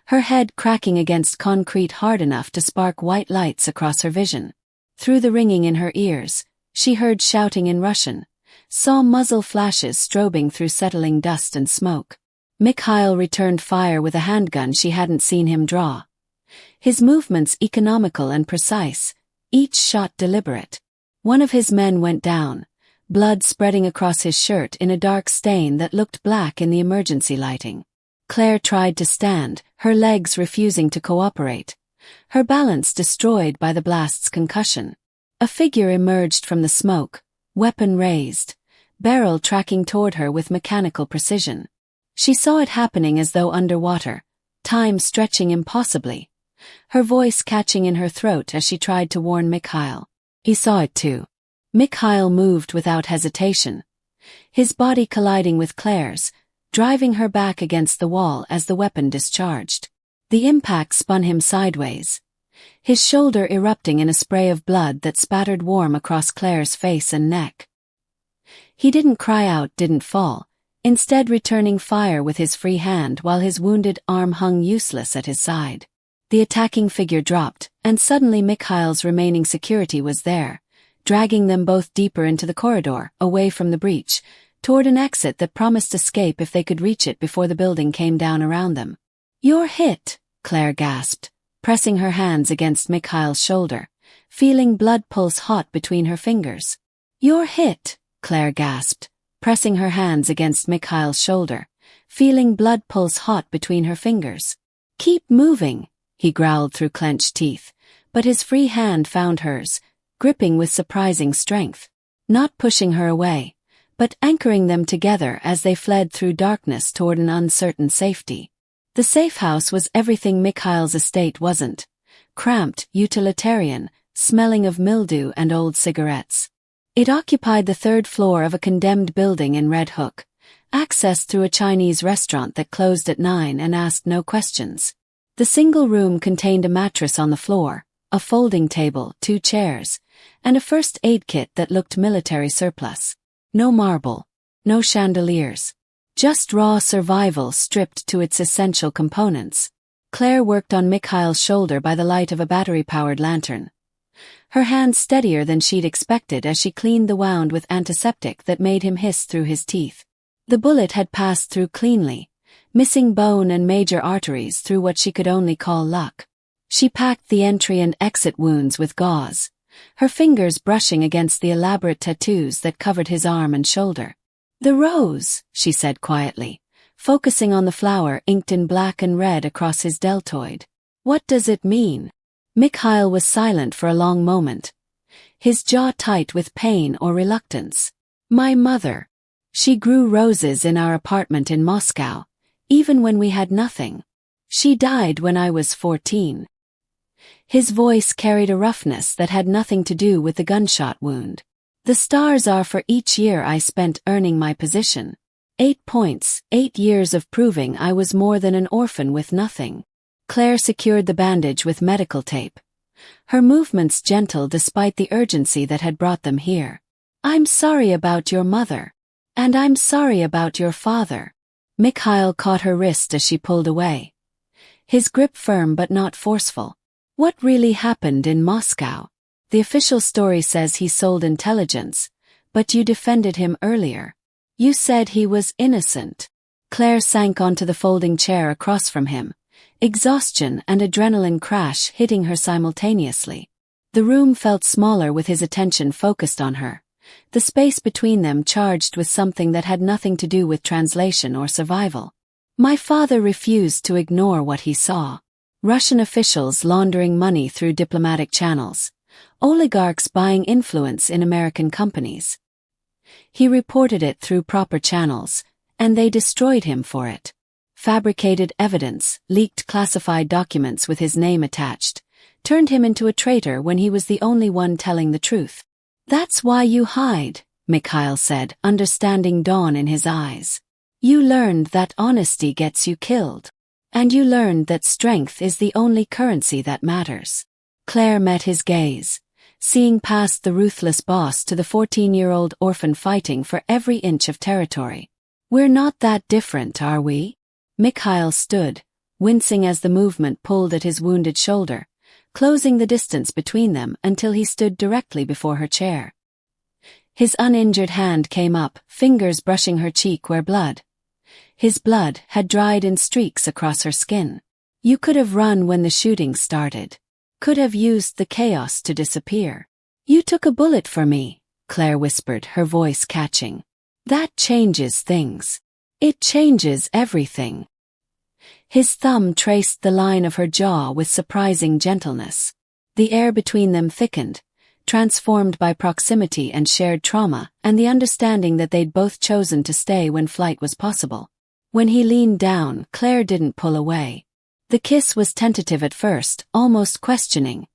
S1: her head cracking against concrete hard enough to spark white lights across her vision. Through the ringing in her ears, she heard shouting in Russian, saw muzzle flashes strobing through settling dust and smoke. Mikhail returned fire with a handgun she hadn't seen him draw. His movements economical and precise, each shot deliberate. One of his men went down, blood spreading across his shirt in a dark stain that looked black in the emergency lighting. Claire tried to stand, her legs refusing to cooperate, her balance destroyed by the blast's concussion. A figure emerged from the smoke, weapon raised, barrel tracking toward her with mechanical precision. She saw it happening as though underwater, time stretching impossibly, her voice catching in her throat as she tried to warn Mikhail. He saw it too. Mikhail moved without hesitation, his body colliding with Claire's, driving her back against the wall as the weapon discharged. The impact spun him sideways, his shoulder erupting in a spray of blood that spattered warm across Claire's face and neck. He didn't cry out, didn't fall, instead returning fire with his free hand while his wounded arm hung useless at his side. The attacking figure dropped, and suddenly Mikhail's remaining security was there, dragging them both deeper into the corridor, away from the breach, toward an exit that promised escape if they could reach it before the building came down around them. "You're hit," Claire gasped, pressing her hands against Mikhail's shoulder, feeling blood pulse hot between her fingers. "You're hit," Claire gasped, pressing her hands against Mikhail's shoulder, feeling blood pulse hot between her fingers. "Keep moving," he growled through clenched teeth, but his free hand found hers, gripping with surprising strength, not pushing her away, but anchoring them together as they fled through darkness toward an uncertain safety. The safe house was everything Mikhail's estate wasn't: cramped, utilitarian, smelling of mildew and old cigarettes. It occupied the 3rd floor of a condemned building in Red Hook, accessed through a Chinese restaurant that closed at 9 and asked no questions. The single room contained a mattress on the floor, a folding table, 2 chairs, and a first aid kit that looked military surplus. No marble, no chandeliers. Just raw survival stripped to its essential components. Claire worked on Mikhail's shoulder by the light of a battery-powered lantern, her hand steadier than she'd expected as she cleaned the wound with antiseptic that made him hiss through his teeth. The bullet had passed through cleanly, missing bone and major arteries through what she could only call luck. She packed the entry and exit wounds with gauze, her fingers brushing against the elaborate tattoos that covered his arm and shoulder. The rose, she said quietly, focusing on the flower inked in black and red across his deltoid. What does it mean? Mikhail was silent for a long moment, his jaw tight with pain or reluctance. My mother. She grew roses in our apartment in Moscow, even when we had nothing. She died when I was 14. His voice carried a roughness that had nothing to do with the gunshot wound. The stars are for each year I spent earning my position. 8 points, 8 years of proving I was more than an orphan with nothing. Claire secured the bandage with medical tape, her movements gentle despite the urgency that had brought them here. I'm sorry about your mother. And I'm sorry about your father. Mikhail caught her wrist as she pulled away, his grip firm but not forceful. What really happened in Moscow? The official story says he sold intelligence, but you defended him earlier. You said he was innocent. Claire sank onto the folding chair across from him, exhaustion and adrenaline crash hitting her simultaneously. The room felt smaller with his attention focused on her, the space between them charged with something that had nothing to do with translation or survival. My father refused to ignore what he saw. Russian officials laundering money through diplomatic channels, oligarchs buying influence in American companies. He reported it through proper channels, and they destroyed him for it. Fabricated evidence, leaked classified documents with his name attached, turned him into a traitor when he was the only one telling the truth. That's why you hide, Mikhail said, understanding dawn in his eyes. You learned that honesty gets you killed. And you learned that strength is the only currency that matters. Claire met his gaze, seeing past the ruthless boss to the 14-year-old orphan fighting for every inch of territory. We're not that different, are we? Mikhail stood, wincing as the movement pulled at his wounded shoulder, closing the distance between them until he stood directly before her chair. His uninjured hand came up, fingers brushing her cheek where his blood had dried in streaks across her skin. You could have run when the shooting started. Could have used the chaos to disappear. You took a bullet for me, Claire whispered, her voice catching. That changes things. It changes everything. His thumb traced the line of her jaw with surprising gentleness. The air between them thickened, transformed by proximity and shared trauma and the understanding that they'd both chosen to stay when flight was possible. When he leaned down, Claire didn't pull away. The kiss was tentative at first, almost questioning.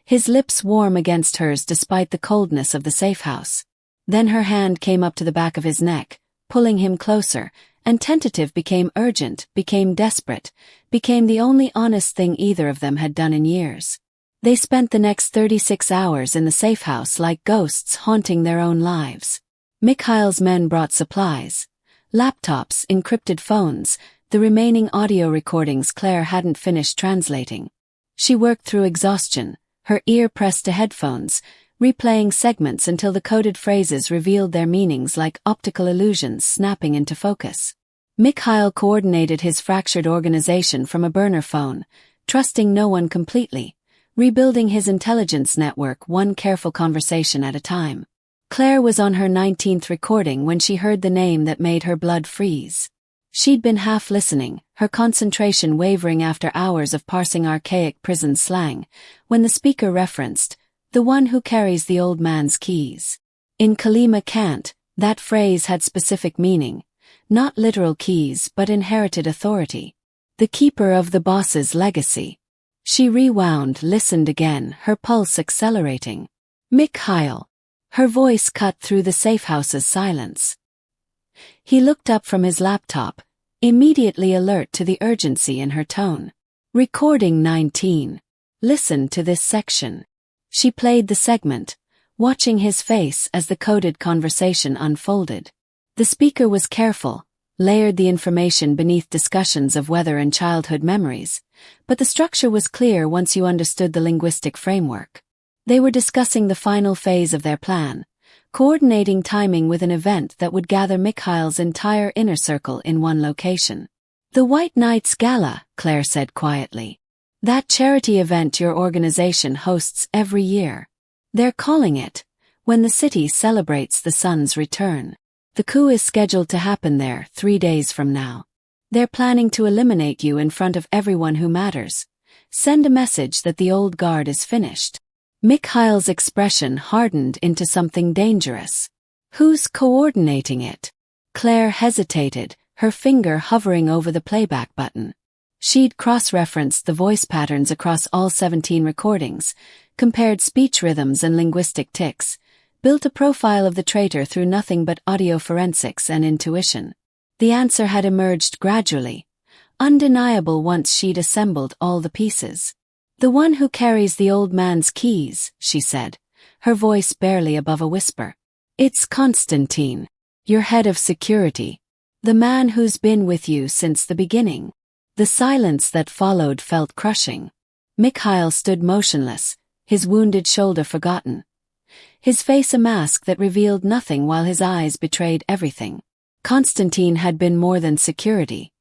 S1: His lips warm against hers despite the coldness of the safe house. Then her hand came up to the back of his neck, pulling him closer, and tentative became urgent, became desperate, became the only honest thing either of them had done in years. They spent the next 36 hours in the safe house like ghosts haunting their own lives. Mikhail's men brought supplies. Laptops, encrypted phones, the remaining audio recordings Claire hadn't finished translating. She worked through exhaustion, her ear pressed to headphones, replaying segments until the coded phrases revealed their meanings like optical illusions snapping into focus. Mikhail coordinated his fractured organization from a burner phone, trusting no one completely, rebuilding his intelligence network one careful conversation at a time. Claire was on her 19th recording when she heard the name that made her blood freeze. She'd been half listening, her concentration wavering after hours of parsing archaic prison slang, when the speaker referenced, the one who carries the old man's keys. In Kalima Kant, that phrase had specific meaning, not literal keys but inherited authority. The keeper of the boss's legacy. She rewound, listened again, her pulse accelerating. Mikhail. Her voice cut through the safehouse's silence. He looked up from his laptop, immediately alert to the urgency in her tone. Recording 19. Listen to this section. She played the segment, watching his face as the coded conversation unfolded. The speaker was careful, layered the information beneath discussions of weather and childhood memories, but the structure was clear once you understood the linguistic framework. They were discussing the final phase of their plan, coordinating timing with an event that would gather Mikhail's entire inner circle in one location. The White Knights Gala, Claire said quietly. That charity event your organization hosts every year. They're calling it, When the City Celebrates the Sun's Return. The coup is scheduled to happen there 3 days from now. They're planning to eliminate you in front of everyone who matters. Send a message that the old guard is finished." Mikhail's expression hardened into something dangerous. "Who's coordinating it?" Claire hesitated, her finger hovering over the playback button. She'd cross-referenced the voice patterns across all 17 recordings, compared speech rhythms and linguistic tics, built a profile of the traitor through nothing but audio forensics and intuition. The answer had emerged gradually, undeniable once she'd assembled all the pieces. "The one who carries the old man's keys," she said, her voice barely above a whisper. "It's Konstantin, your head of security, the man who's been with you since the beginning." The silence that followed felt crushing. Mikhail stood motionless, his wounded shoulder forgotten. His face a mask that revealed nothing while his eyes betrayed everything. Konstantin had been more than security.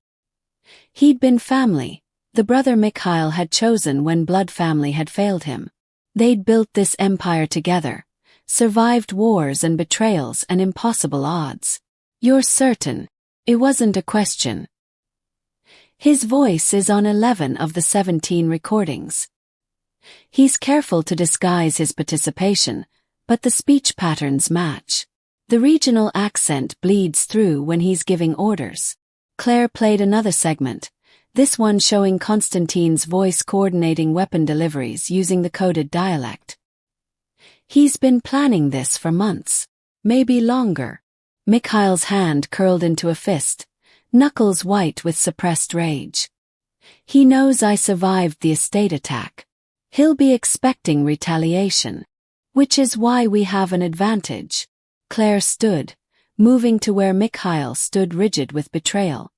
S1: He'd been family, the brother Mikhail had chosen when blood family had failed him. They'd built this empire together, survived wars and betrayals and impossible odds. "You're certain?" It wasn't a question. "His voice is on 11 of the 17 recordings. He's careful to disguise his participation, but the speech patterns match. The regional accent bleeds through when he's giving orders." Claire played another segment, this one showing Konstantin's voice coordinating weapon deliveries using the coded dialect. "He's been planning this for months, maybe longer." Mikhail's hand curled into a fist, knuckles white with suppressed rage. "He knows I survived the estate attack. He'll be expecting retaliation. Which is why we have an advantage." Claire stood, moving to where Mikhail stood rigid with betrayal.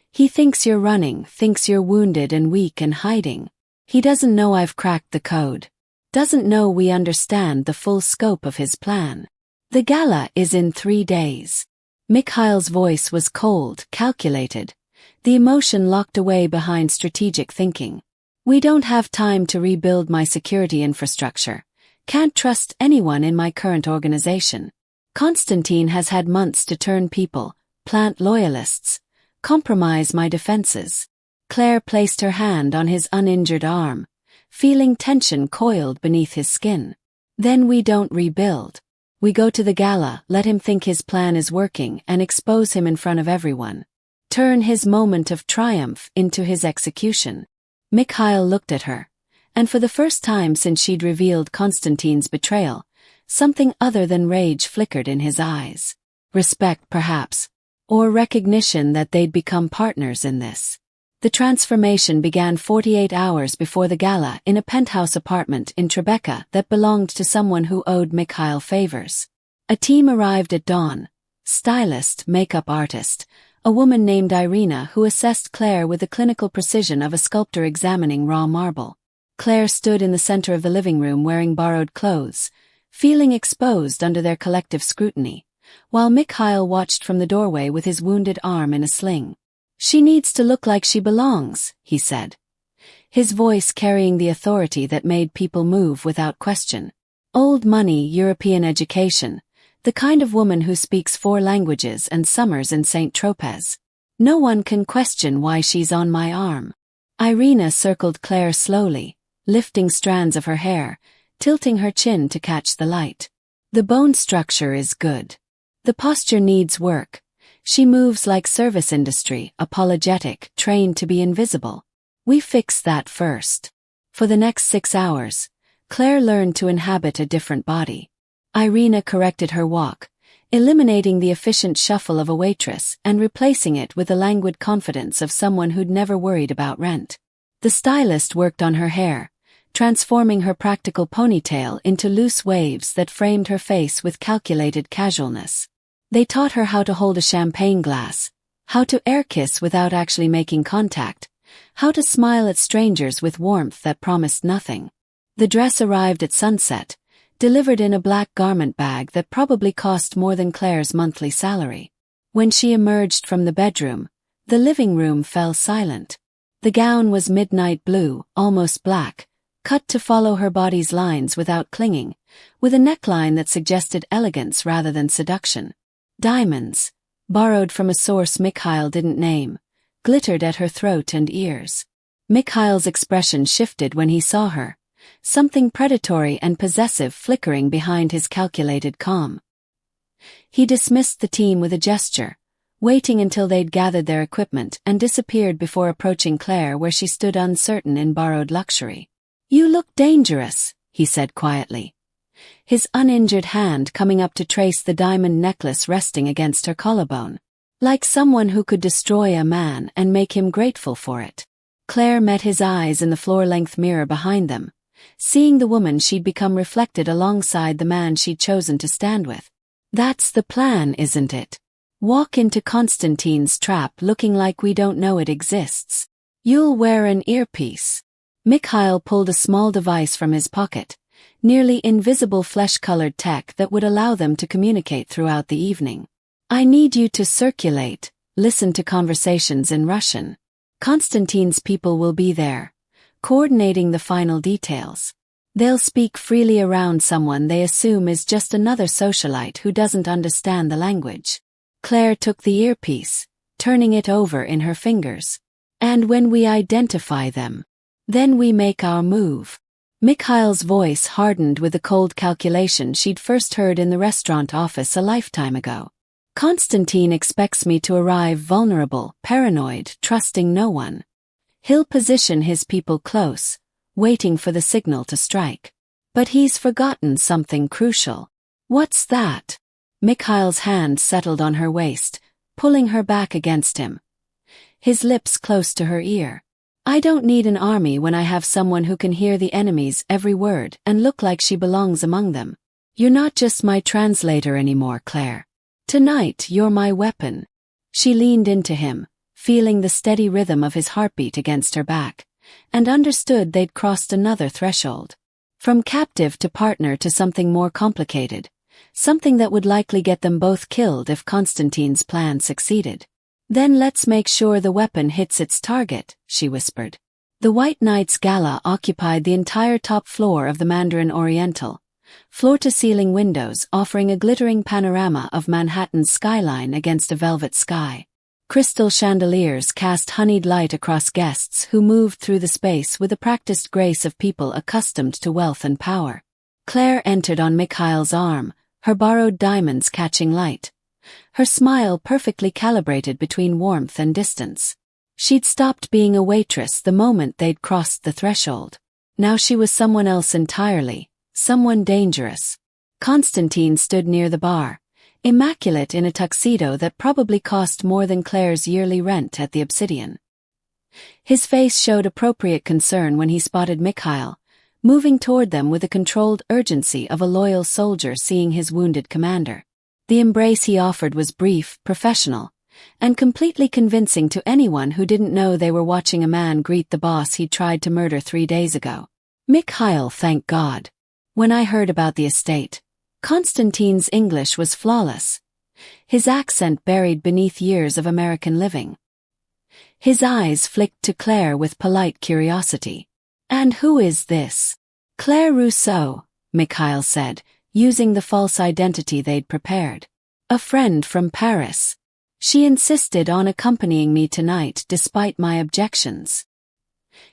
S1: "He thinks you're running, thinks you're wounded and weak and hiding. He doesn't know I've cracked the code. Doesn't know we understand the full scope of his plan. The gala is in 3 days." Mikhail's voice was cold, calculated, the emotion locked away behind strategic thinking. "We don't have time to rebuild my security infrastructure. Can't trust anyone in my current organization. Konstantin has had months to turn people, plant loyalists, compromise my defenses." Claire placed her hand on his uninjured arm, feeling tension coiled beneath his skin. "Then we don't rebuild. We go to the gala, let him think his plan is working and expose him in front of everyone. Turn his moment of triumph into his execution." Mikhail looked at her, and for the first time since she'd revealed Konstantin's betrayal, something other than rage flickered in his eyes. Respect, perhaps, or recognition that they'd become partners in this. The transformation began 48 hours before the gala in a penthouse apartment in Tribeca that belonged to someone who owed Mikhail favors. A team arrived at dawn. Stylist, makeup artist, a woman named Irina who assessed Claire with the clinical precision of a sculptor examining raw marble. Claire stood in the center of the living room wearing borrowed clothes, feeling exposed under their collective scrutiny, while Mikhail watched from the doorway with his wounded arm in a sling. "She needs to look like she belongs," he said, his voice carrying the authority that made people move without question. "Old money, European education, the kind of woman who speaks 4 languages and summers in St. Tropez. No one can question why she's on my arm." Irina circled Claire slowly, lifting strands of her hair, tilting her chin to catch the light. "The bone structure is good. The posture needs work. She moves like service industry, apologetic, trained to be invisible. We fix that first." For the next 6 hours, Claire learned to inhabit a different body. Irina corrected her walk, eliminating the efficient shuffle of a waitress and replacing it with the languid confidence of someone who'd never worried about rent. The stylist worked on her hair, transforming her practical ponytail into loose waves that framed her face with calculated casualness. They taught her how to hold a champagne glass, how to air kiss without actually making contact, how to smile at strangers with warmth that promised nothing. The dress arrived at sunset, delivered in a black garment bag that probably cost more than Claire's monthly salary. When she emerged from the bedroom, the living room fell silent. The gown was midnight blue, almost black, cut to follow her body's lines without clinging, with a neckline that suggested elegance rather than seduction. Diamonds, borrowed from a source Mikhail didn't name, glittered at her throat and ears. Mikhail's expression shifted when he saw her, something predatory and possessive flickering behind his calculated calm. He dismissed the team with a gesture, waiting until they'd gathered their equipment, and disappeared before approaching Claire where she stood uncertain in borrowed luxury. "You look dangerous," he said quietly, his uninjured hand coming up to trace the diamond necklace resting against her collarbone. "Like someone who could destroy a man and make him grateful for it." Claire met his eyes in the floor-length mirror behind them, seeing the woman she'd become reflected alongside the man she'd chosen to stand with. "That's the plan, isn't it? Walk into Konstantin's trap looking like we don't know it exists. You'll wear an earpiece." Mikhail pulled a small device from his pocket, nearly invisible flesh-colored tech that would allow them to communicate throughout the evening. "I need you to circulate, listen to conversations in Russian. Konstantin's people will be there, coordinating the final details. They'll speak freely around someone they assume is just another socialite who doesn't understand the language." Claire took the earpiece, turning it over in her fingers. "And when we identify them, then we make our move." Mikhail's voice hardened with the cold calculation she'd first heard in the restaurant office a lifetime ago. "Konstantin expects me to arrive vulnerable, paranoid, trusting no one. He'll position his people close, waiting for the signal to strike. But he's forgotten something crucial." "What's that?" Mikhail's hand settled on her waist, pulling her back against him, his lips close to her ear. "I don't need an army when I have someone who can hear the enemy's every word and look like she belongs among them. You're not just my translator anymore, Claire. Tonight you're my weapon." She leaned into him, feeling the steady rhythm of his heartbeat against her back, and understood they'd crossed another threshold. From captive to partner to something more complicated, something that would likely get them both killed if Konstantin's plan succeeded. "Then let's make sure the weapon hits its target," she whispered. The White Knight's gala occupied the entire top floor of the Mandarin Oriental, floor-to-ceiling windows offering a glittering panorama of Manhattan's skyline against a velvet sky. Crystal chandeliers cast honeyed light across guests who moved through the space with the practiced grace of people accustomed to wealth and power. Claire entered on Mikhail's arm, her borrowed diamonds catching light, her smile perfectly calibrated between warmth and distance. She'd stopped being a waitress the moment they'd crossed the threshold. Now she was someone else entirely, someone dangerous. Konstantin stood near the bar, immaculate in a tuxedo that probably cost more than Claire's yearly rent at the Obsidian. His face showed appropriate concern when he spotted Mikhail, moving toward them with the controlled urgency of a loyal soldier seeing his wounded commander. The embrace he offered was brief, professional, and completely convincing to anyone who didn't know they were watching a man greet the boss he'd tried to murder 3 days ago. "Mikhail, thank God. When I heard about the estate," Konstantin's English was flawless, his accent buried beneath years of American living. His eyes flicked to Claire with polite curiosity. "And who is this?" "Claire Rousseau," Mikhail said, using the false identity they'd prepared. "A friend from Paris. She insisted on accompanying me tonight despite my objections."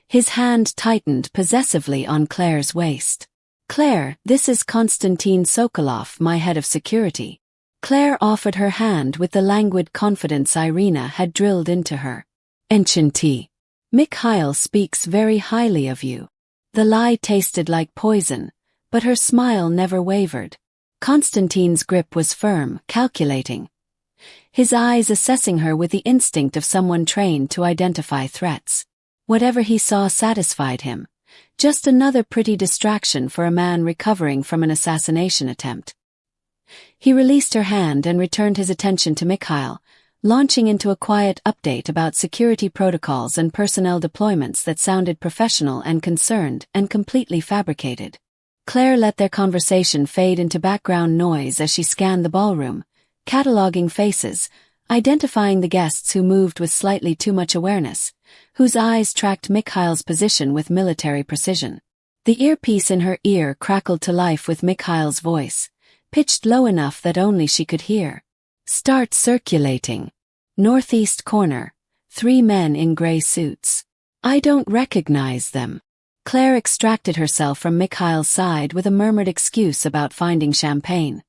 S1: His hand tightened possessively on Claire's waist. "Claire, this is Konstantin Sokolov, my head of security." Claire offered her hand with the languid confidence Irina had drilled into her. "Enchanté. Mikhail speaks very highly of you." The lie tasted like poison, but her smile never wavered. Konstantin's grip was firm, calculating, his eyes assessing her with the instinct of someone trained to identify threats. Whatever he saw satisfied him, just another pretty distraction for a man recovering from an assassination attempt. He released her hand and returned his attention to Mikhail, launching into a quiet update about security protocols and personnel deployments that sounded professional and concerned and completely fabricated. Claire let their conversation fade into background noise as she scanned the ballroom, cataloging faces, identifying the guests who moved with slightly too much awareness, whose eyes tracked Mikhail's position with military precision. The earpiece in her ear crackled to life with Mikhail's voice, pitched low enough that only she could hear. Start circulating. Northeast corner. 3 men in gray suits. I don't recognize them. Claire extracted herself from Mikhail's side with a murmured excuse about finding champagne.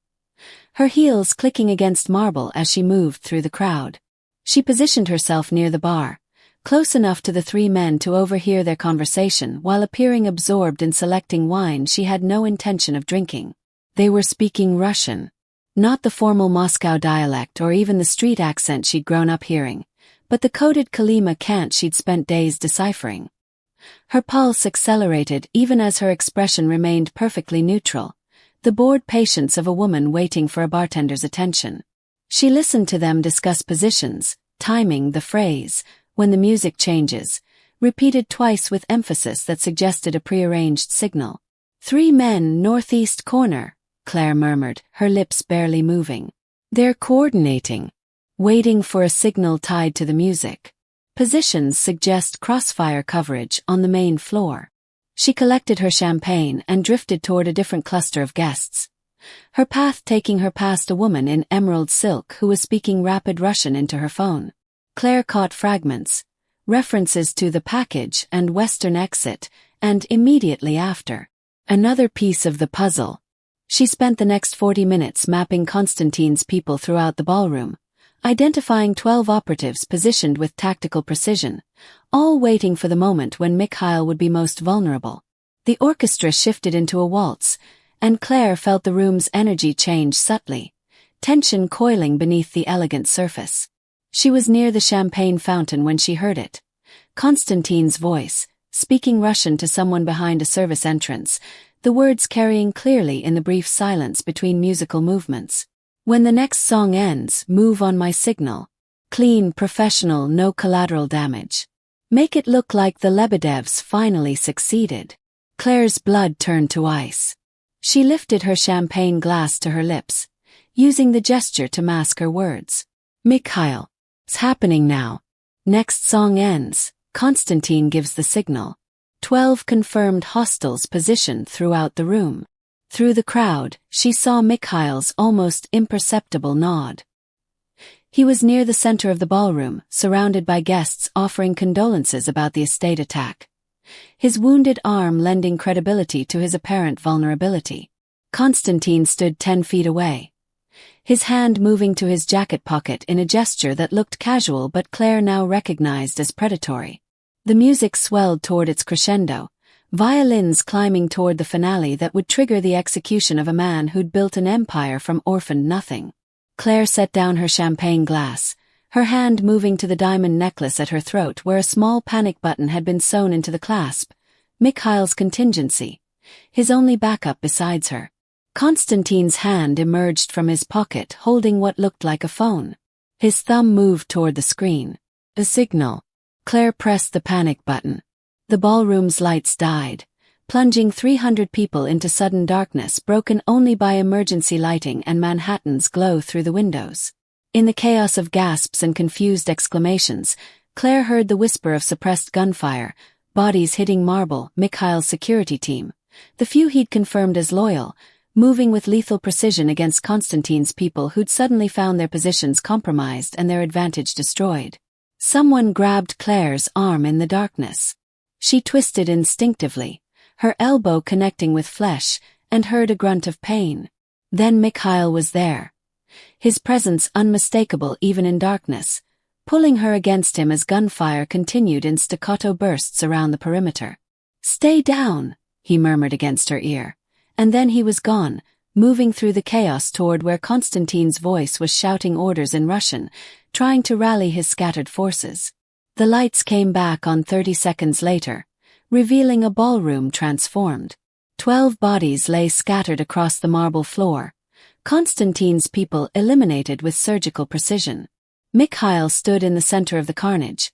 S1: Her heels clicking against marble as she moved through the crowd. She positioned herself near the bar, close enough to the 3 men to overhear their conversation while appearing absorbed in selecting wine she had no intention of drinking. They were speaking Russian. Not the formal Moscow dialect or even the street accent she'd grown up hearing, but the coded Kalima cant she'd spent days deciphering. Her pulse accelerated even as her expression remained perfectly neutral, the bored patience of a woman waiting for a bartender's attention. She listened to them discuss positions, timing the phrase, when the music changes, repeated twice with emphasis that suggested a prearranged signal. 3 men northeast corner, Claire murmured, her lips barely moving. They're coordinating. Waiting for a signal tied to the music. Positions suggest crossfire coverage on the main floor. She collected her champagne and drifted toward a different cluster of guests. Her path taking her past a woman in emerald silk who was speaking rapid Russian into her phone. Claire caught fragments, references to the package and western exit, and immediately after. Another piece of the puzzle. She spent the next 40 minutes mapping Konstantin's people throughout the ballroom, identifying 12 operatives positioned with tactical precision, all waiting for the moment when Mikhail would be most vulnerable. The orchestra shifted into a waltz, and Claire felt the room's energy change subtly, tension coiling beneath the elegant surface. She was near the champagne fountain when she heard it. Konstantin's voice, speaking Russian to someone behind a service entrance, the words carrying clearly in the brief silence between musical movements. When the next song ends, move on my signal. Clean, professional, no collateral damage. Make it look like the Lebedevs finally succeeded. Claire's blood turned to ice. She lifted her champagne glass to her lips, using the gesture to mask her words. Mikhail. It's happening now. Next song ends, Konstantin gives the signal. 12 confirmed hostiles positioned throughout the room. Through the crowd, she saw Mikhail's almost imperceptible nod. He was near the center of the ballroom, surrounded by guests offering condolences about the estate attack. His wounded arm lending credibility to his apparent vulnerability. Konstantin stood 10 feet away, his hand moving to his jacket pocket in a gesture that looked casual but Claire now recognized as predatory. The music swelled toward its crescendo, violins climbing toward the finale that would trigger the execution of a man who'd built an empire from orphaned nothing. Claire set down her champagne glass, her hand moving to the diamond necklace at her throat where a small panic button had been sewn into the clasp. Mikhail's contingency, his only backup besides her. Konstantin's hand emerged from his pocket holding what looked like a phone. His thumb moved toward the screen. A signal. Claire pressed the panic button. The ballroom's lights died, plunging 300 people into sudden darkness broken only by emergency lighting and Manhattan's glow through the windows. In the chaos of gasps and confused exclamations, Claire heard the whisper of suppressed gunfire, bodies hitting marble, Mikhail's security team, the few he'd confirmed as loyal, moving with lethal precision against Konstantin's people who'd suddenly found their positions compromised and their advantage destroyed. Someone grabbed Claire's arm in the darkness. She twisted instinctively, her elbow connecting with flesh, and heard a grunt of pain. Then Mikhail was there. His presence unmistakable even in darkness, pulling her against him as gunfire continued in staccato bursts around the perimeter. "Stay down," he murmured against her ear. And then he was gone, moving through the chaos toward where Konstantin's voice was shouting orders in Russian, trying to rally his scattered forces. The lights came back on 30 seconds later, revealing a ballroom transformed. 12 bodies lay scattered across the marble floor, Konstantin's people eliminated with surgical precision. Mikhail stood in the center of the carnage,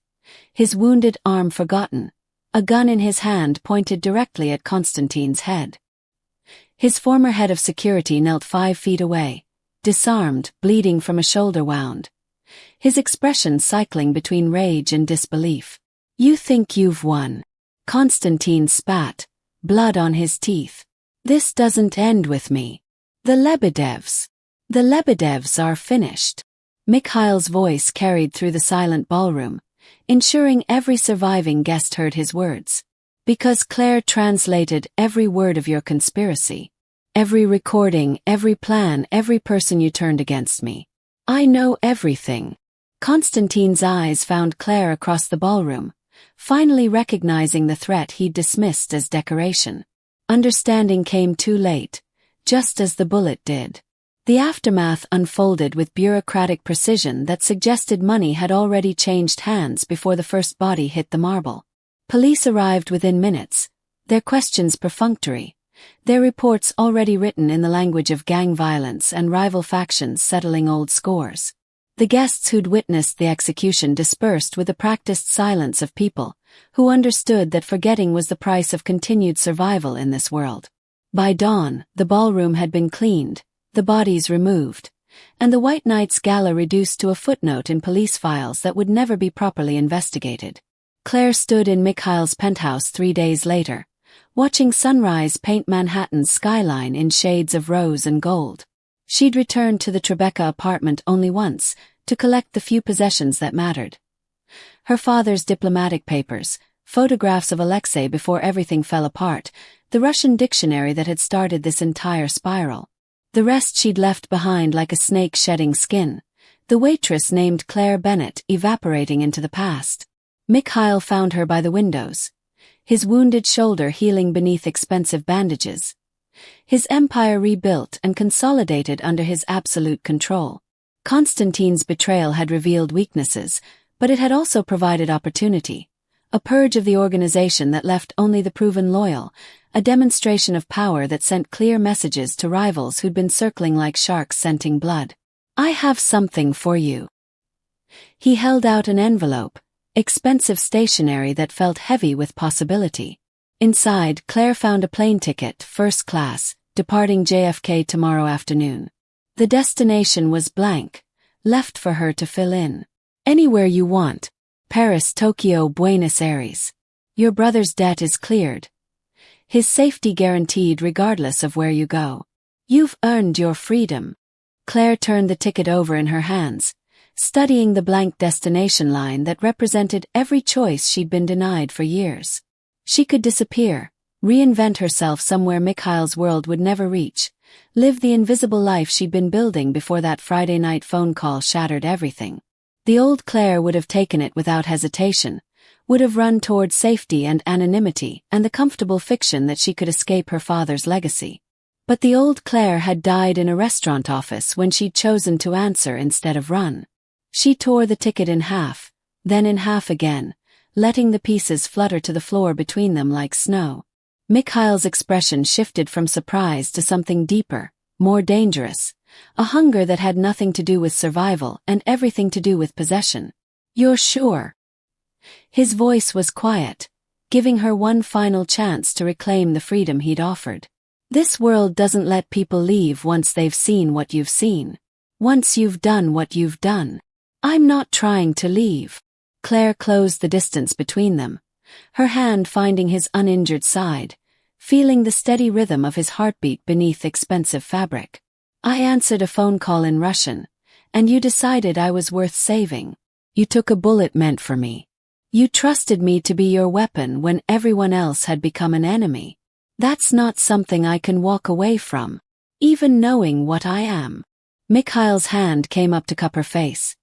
S1: his wounded arm forgotten, a gun in his hand pointed directly at Konstantin's head. His former head of security knelt 5 feet away, disarmed, bleeding from a shoulder wound, his expression cycling between rage and disbelief. "You think you've won?" Konstantin spat, blood on his teeth. "This doesn't end with me. The Lebedevs are finished." Mikhail's voice carried through the silent ballroom, ensuring every surviving guest heard his words. Because Claire translated every word of your conspiracy. Every recording, every plan, every person you turned against me. I know everything. Constantine's eyes found Claire across the ballroom, finally recognizing the threat he'd dismissed as decoration. Understanding came too late, just as the bullet did. The aftermath unfolded with bureaucratic precision that suggested money had already changed hands before the first body hit the marble. Police arrived within minutes, their questions perfunctory, their reports already written in the language of gang violence and rival factions settling old scores. The guests who'd witnessed the execution dispersed with the practiced silence of people who understood that forgetting was the price of continued survival in this world. By dawn, the ballroom had been cleaned, the bodies removed, and the White Knight's gala reduced to a footnote in police files that would never be properly investigated. Claire stood in Mikhail's penthouse 3 days later, watching sunrise paint Manhattan's skyline in shades of rose and gold. She'd returned to the Tribeca apartment only once, to collect the few possessions that mattered. Her father's diplomatic papers, photographs of Alexei before everything fell apart, the Russian dictionary that had started this entire spiral. The rest she'd left behind like a snake shedding skin, the waitress named Claire Bennett evaporating into the past. Mikhail found her by the windows, his wounded shoulder healing beneath expensive bandages. His empire rebuilt and consolidated under his absolute control. Constantine's betrayal had revealed weaknesses, but it had also provided opportunity. A purge of the organization that left only the proven loyal, a demonstration of power that sent clear messages to rivals who'd been circling like sharks scenting blood. I have something for you. He held out an envelope, expensive stationery that felt heavy with possibility. Inside, Claire found a plane ticket, first class, departing JFK tomorrow afternoon. The destination was blank, left for her to fill in. Anywhere you want. Paris, Tokyo, Buenos Aires. Your brother's debt is cleared. His safety guaranteed regardless of where you go. You've earned your freedom. Claire turned the ticket over in her hands, studying the blank destination line that represented every choice she'd been denied for years. She could disappear, reinvent herself somewhere Mikhail's world would never reach, live the invisible life she'd been building before that Friday night phone call shattered everything. The old Claire would have taken it without hesitation, would have run toward safety and anonymity and the comfortable fiction that she could escape her father's legacy. But the old Claire had died in a restaurant office when she'd chosen to answer instead of run. She tore the ticket in half, then in half again, letting the pieces flutter to the floor between them like snow. Mikhail's expression shifted from surprise to something deeper, more dangerous, a hunger that had nothing to do with survival and everything to do with possession. You're sure? His voice was quiet, giving her one final chance to reclaim the freedom he'd offered. This world doesn't let people leave once they've seen what you've seen. Once you've done what you've done. I'm not trying to leave. Claire closed the distance between them, her hand finding his uninjured side, feeling the steady rhythm of his heartbeat beneath expensive fabric. I answered a phone call in Russian, and you decided I was worth saving. You took a bullet meant for me. You trusted me to be your weapon when everyone else had become an enemy. That's not something I can walk away from, even knowing what I am. Mikhail's hand came up to cup her face,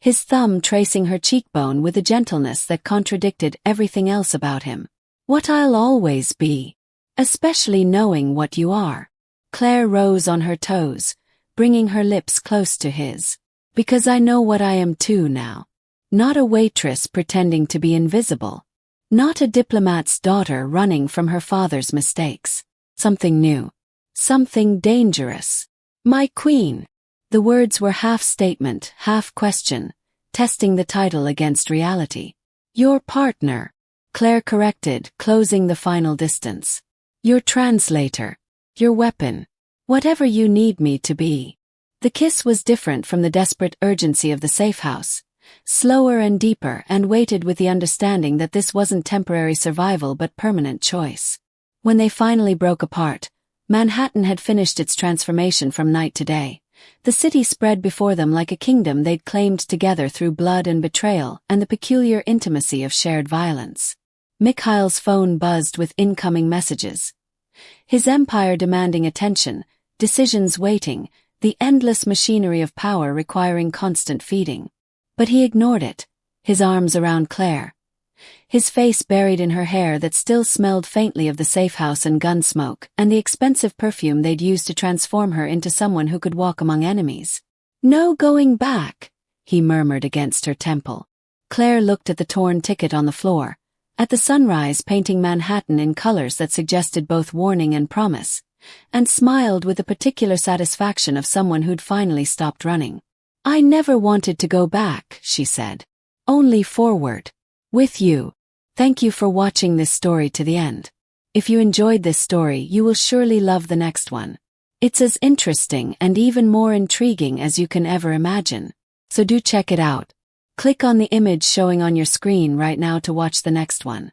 S1: his thumb tracing her cheekbone with a gentleness that contradicted everything else about him. What I'll always be. Especially knowing what you are. Claire rose on her toes, bringing her lips close to his. Because I know what I am too now. Not a waitress pretending to be invisible. Not a diplomat's daughter running from her father's mistakes. Something new. Something dangerous. My queen. The words were half statement, half question, testing the title against reality. Your partner. Claire corrected, closing the final distance. Your translator. Your weapon. Whatever you need me to be. The kiss was different from the desperate urgency of the safe house. Slower and deeper and weighted with the understanding that this wasn't temporary survival but permanent choice. When they finally broke apart, Manhattan had finished its transformation from night to day, The city spread before them like a kingdom they'd claimed together through blood and betrayal and the peculiar intimacy of shared violence. Mikhail's phone buzzed with incoming messages. His empire demanding attention, decisions waiting, the endless machinery of power requiring constant feeding. But he ignored it, his arms around Claire. His face buried in her hair that still smelled faintly of the safe house and gun smoke and the expensive perfume they'd used to transform her into someone who could walk among enemies. "No going back," he murmured against her temple. Claire looked at the torn ticket on the floor, at the sunrise painting Manhattan in colors that suggested both warning and promise, and smiled with the particular satisfaction of someone who'd finally stopped running. "I never wanted to go back," she said. "Only forward. With you." Thank you for watching this story to the end. If you enjoyed this story, you will surely love the next one. It's as interesting and even more intriguing as you can ever imagine. So do check it out. Click on the image showing on your screen right now to watch the next one.